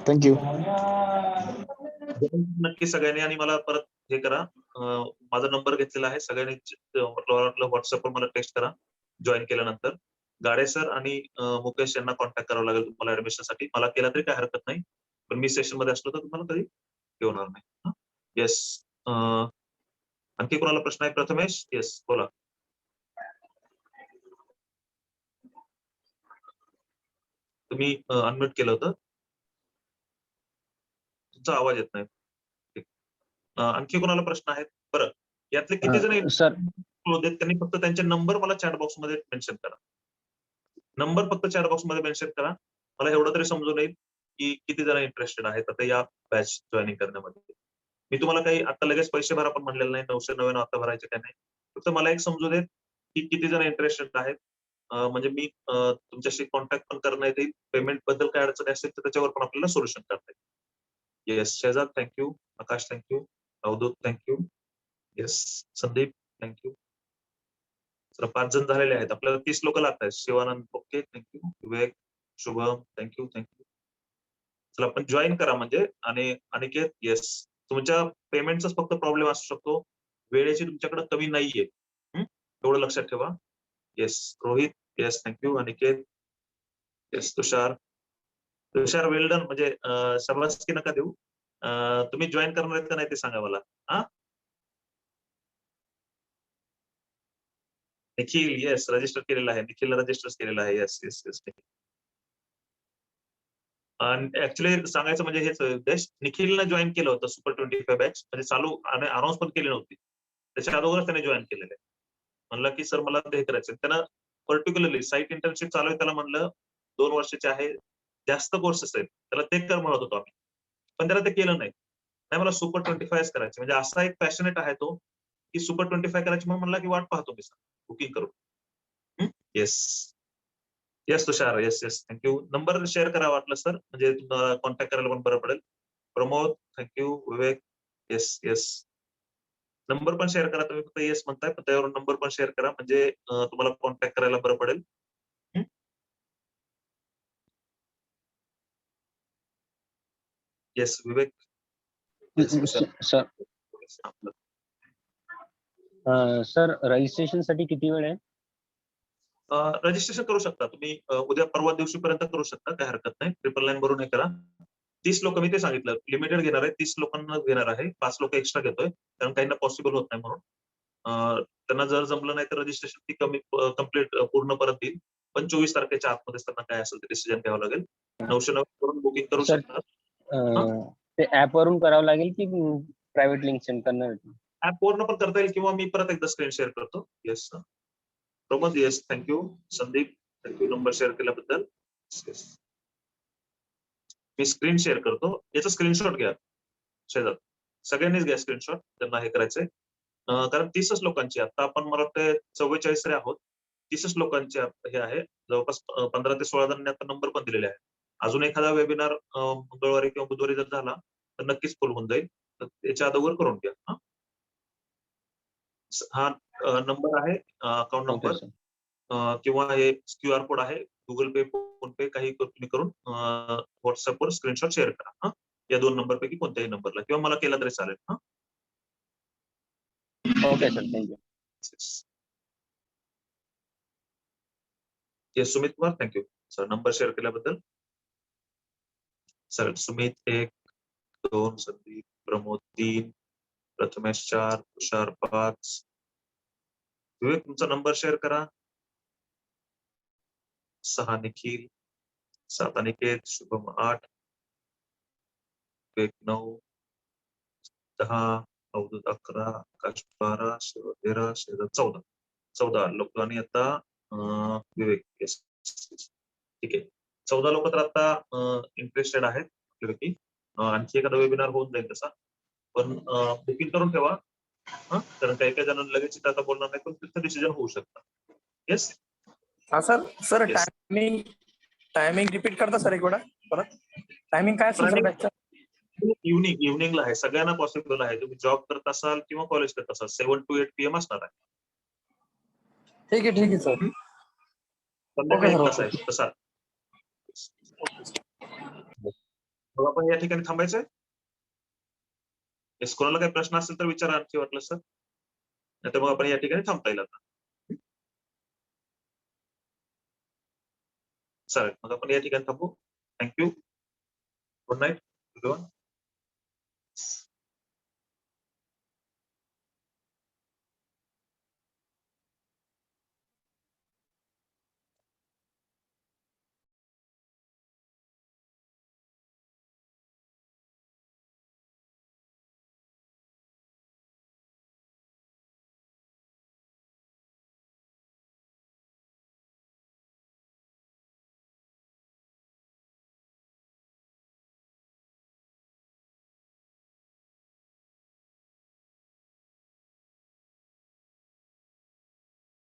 थँक्यू. नक्की सगळ्यांनी आणि मला परत हे करा. माझा नंबर घेतलेला आहे सगळ्यांनी व्हॉट्सअपवर मला टेक्स्ट करा जॉईन केल्यानंतर. गाडे सर आणि मुकेश यांना कॉन्टॅक्ट करावं लागेल तुम्हाला ऍडमिशन साठी. मला केला तरी काय हरकत नाही, पण मी सेशन मध्ये असलो तर तुम्हाला कधी हे होणार नाही. येस. आणखी कोणाला प्रश्न आहे? प्रथमेश, येस बोला. तुम्ही अनम्यूट केलं होतं, तुमचा आवाज येत नाही. आणखी कोणाला प्रश्न आहेत? बरं, यातले किती जण सर त्यांनी फक्त त्यांचे नंबर मला चॅट बॉक्स मध्ये मेन्शन करा. नंबर फक्त चॅट बॉक्स मध्ये मेन्शन करा. मला एवढं तरी समजून येईल की किती जण इंटरेस्टेड आहेत आता या बॅच जॉईनिंग करण्यामध्ये. मी तुम्हाला काही आता लगेच पैसे भरा पण म्हणलेलं नाही, 999 आता भरायचे काय नाही. फक्त मला एक समजू देत की किती जण इंटरेस्टेड आहेत. म्हणजे मी तुमच्याशी कॉन्टॅक्ट पण करण्यात येईल. पेमेंट बद्दल काय अडचण असेल तर त्याच्यावर पण आपल्याला सोल्युशन करता येईल. Yes Shehzad thank you, Akash thank you, Avdhoot thank you, yes Sandeep thank you. तर 5 जण झालेले आहेत. आपल्याला 30 लोक लागत आहेत. शिवानंद ओके थँक्यू, विवेक, शुभम थँक्यू. चला आपण जॉईन करा म्हणजे. आणि अनिकेत येस, तुमच्या पेमेंटचाच फक्त प्रॉब्लेम असू शकतो, वेळेची तुमच्याकडे कमी नाहीये. एवढं लक्षात ठेवा. Yes Rohit, yes thank you. Aniket, yes Tushar well done, म्हणजे शाबासकी नका देऊ. तुम्ही जॉईन करणार आहेत का नाही ते सांगा मला. निखिल येस रजिस्टर केलेलं आहे. निखिलला रजिस्टर केलेलं आहे. येस. ऍक्च्युली सांगायचं म्हणजे हेच उद्देश, निखिलनं जॉईन केलं होतं सुपर 25 बॅच, म्हणजे चालू आणि अनाऊन्स पण केली नव्हती. त्याच्या अगोदर त्याने जॉईन केलेलं आहे. म्हणलं की सर मला हे करायचं. त्यानं पर्टिक्युलरली साईट इंटर्नशिप चालू आहे, त्याला म्हणलं 2 वर्षाचे आहे, जास्त कोर्सेस आहेत, त्याला ते कर म्हणत होतो आम्ही, पण त्याला ते केलं नाही. मला सुपर 25 करायचे, म्हणजे असा एक पॅशनेट आहे तो की सुपर 25 करायची. म्हणून म्हणला की वाट पाहतो मी सर बुकिंग करून. येस तुषार, येस थँक्यू. नंबर शेअर करा वाटलं सर, म्हणजे तुम्हाला कॉन्टॅक्ट करायला पण बरं पडेल. प्रमोद थँक्यू, विवेक येस. नंबर पण शेअर करा. तुम्ही फक्त येस म्हणताय पण त्यावर नंबर पण शेअर करा, म्हणजे तुम्हाला कॉन्टॅक्ट करायला बरं पडेल. येस विवेक. सर सर रजिस्ट्रेशन साठी किती वेळ आहे? रजिस्ट्रेशन करू शकता तुम्ही उद्या परवा दिवशीपर्यंत करू शकता, काही हरकत नाही. 999 भरून हे करा. 30 लोक मी ते सांगितलं लिमिटेड घेणार आहे, 30 लोकांना घेणार आहे, 5 लोक एक्स्ट्रा घेतोय कारण काहींना पॉसिबल होत नाही म्हणून. त्यांना जर जमलं नाही तर रजिस्ट्रेशन ती कम्प्लीट पूर्ण परत देईल, पण 24 तारखेच्या आतमध्ये त्यांना काय असेल ते डिसिजन घ्यावं लागेल. 999 करून बुकिंग करू सर, शकता. ते ऍप वरून करावं लागेल की प्रायव्हेट लिंक सेंड करणार आहे? ऍप वरून पण करता येईल किंवा मी परत एकदा स्क्रीन शेअर करतो. Yes Pramod, yes thank you. Sandeep thank you number share केल्याबद्दल. मी स्क्रीन शेअर करतो, याचा स्क्रीनशॉट घ्या शेजार, सगळ्यांनीच घ्या स्क्रीनशॉट त्यांना हे करायचंय. कारण 30च लोकांची आता आपण मला वाटतं 44 आहोत, 30च लोकांची हे आहे. जवळपास 15 ते 16 जणांनी आता नंबर पण दिलेले आहे. अजून एखादा वेबिनार मंगळवारी किंवा बुधवारी जर झाला तर नक्कीच फुल होऊन जाईल, तर त्याच्या अगोदर करून घ्या. हा नंबर आहे अकाउंट नंबर किंवा हे QR कोड आहे, गुगल पे फोन पे काही तुम्ही करून व्हॉट्सअपवर स्क्रीनशॉट शेअर करा. या 2 नंबर पैकी कोणत्याही नंबरला किंवा मला केला तरी चालेल. Okay sir, thank you. Yes Sumit Kumar thank you sir number share केल्याबद्दल. सर सुमित 1, 2, संदीप, प्रमोद 3, प्रथमेश 4, तुषार 5, विवेक तुमचा नंबर शेअर करा. 6 निखिल, 7 अनिकेत, शुभम 8, विवेक 9, 10, अवधूत 11, आकाश 12, शिव 13, शेजार 14 लोकांनी आता विवेक येस ठीक आहे. 14 लोक तर आता इंटरेस्टेड आहेत आपल्यापैकी. आणखी एखादा वेबिनार होऊन जाईल तसा, पण बुकिंग करून ठेवा. कारण काही काही जणांना लगेच आता बोलणार नाही, पण तिथं डिसिजन होऊ शकतं. येस हा sir. Sir Yes. Timing repeat करता सर एक वेळा परत? टायमिंग काय असेल सर बॅचचा? इव्हनिंगला आहे, सगळ्यांना पॉसिबल आहे. तुम्ही जॉब करत असाल किंवा कॉलेज करत असाल 7 to 8 PM असणार आहे. ठीक आहे सर. संध्याकाळी Okay, एक तास sir, आहे तसा. मग आपण या ठिकाणी थांबायचंय. येस कोणाला काही प्रश्न असेल तर विचारा आणखी वाटलं सर, नाहीतर मग आपण या ठिकाणी थांबता येईल आता. चालेल मग आपण या ठिकाणी थांबू. थँक्यू. Good night everyone.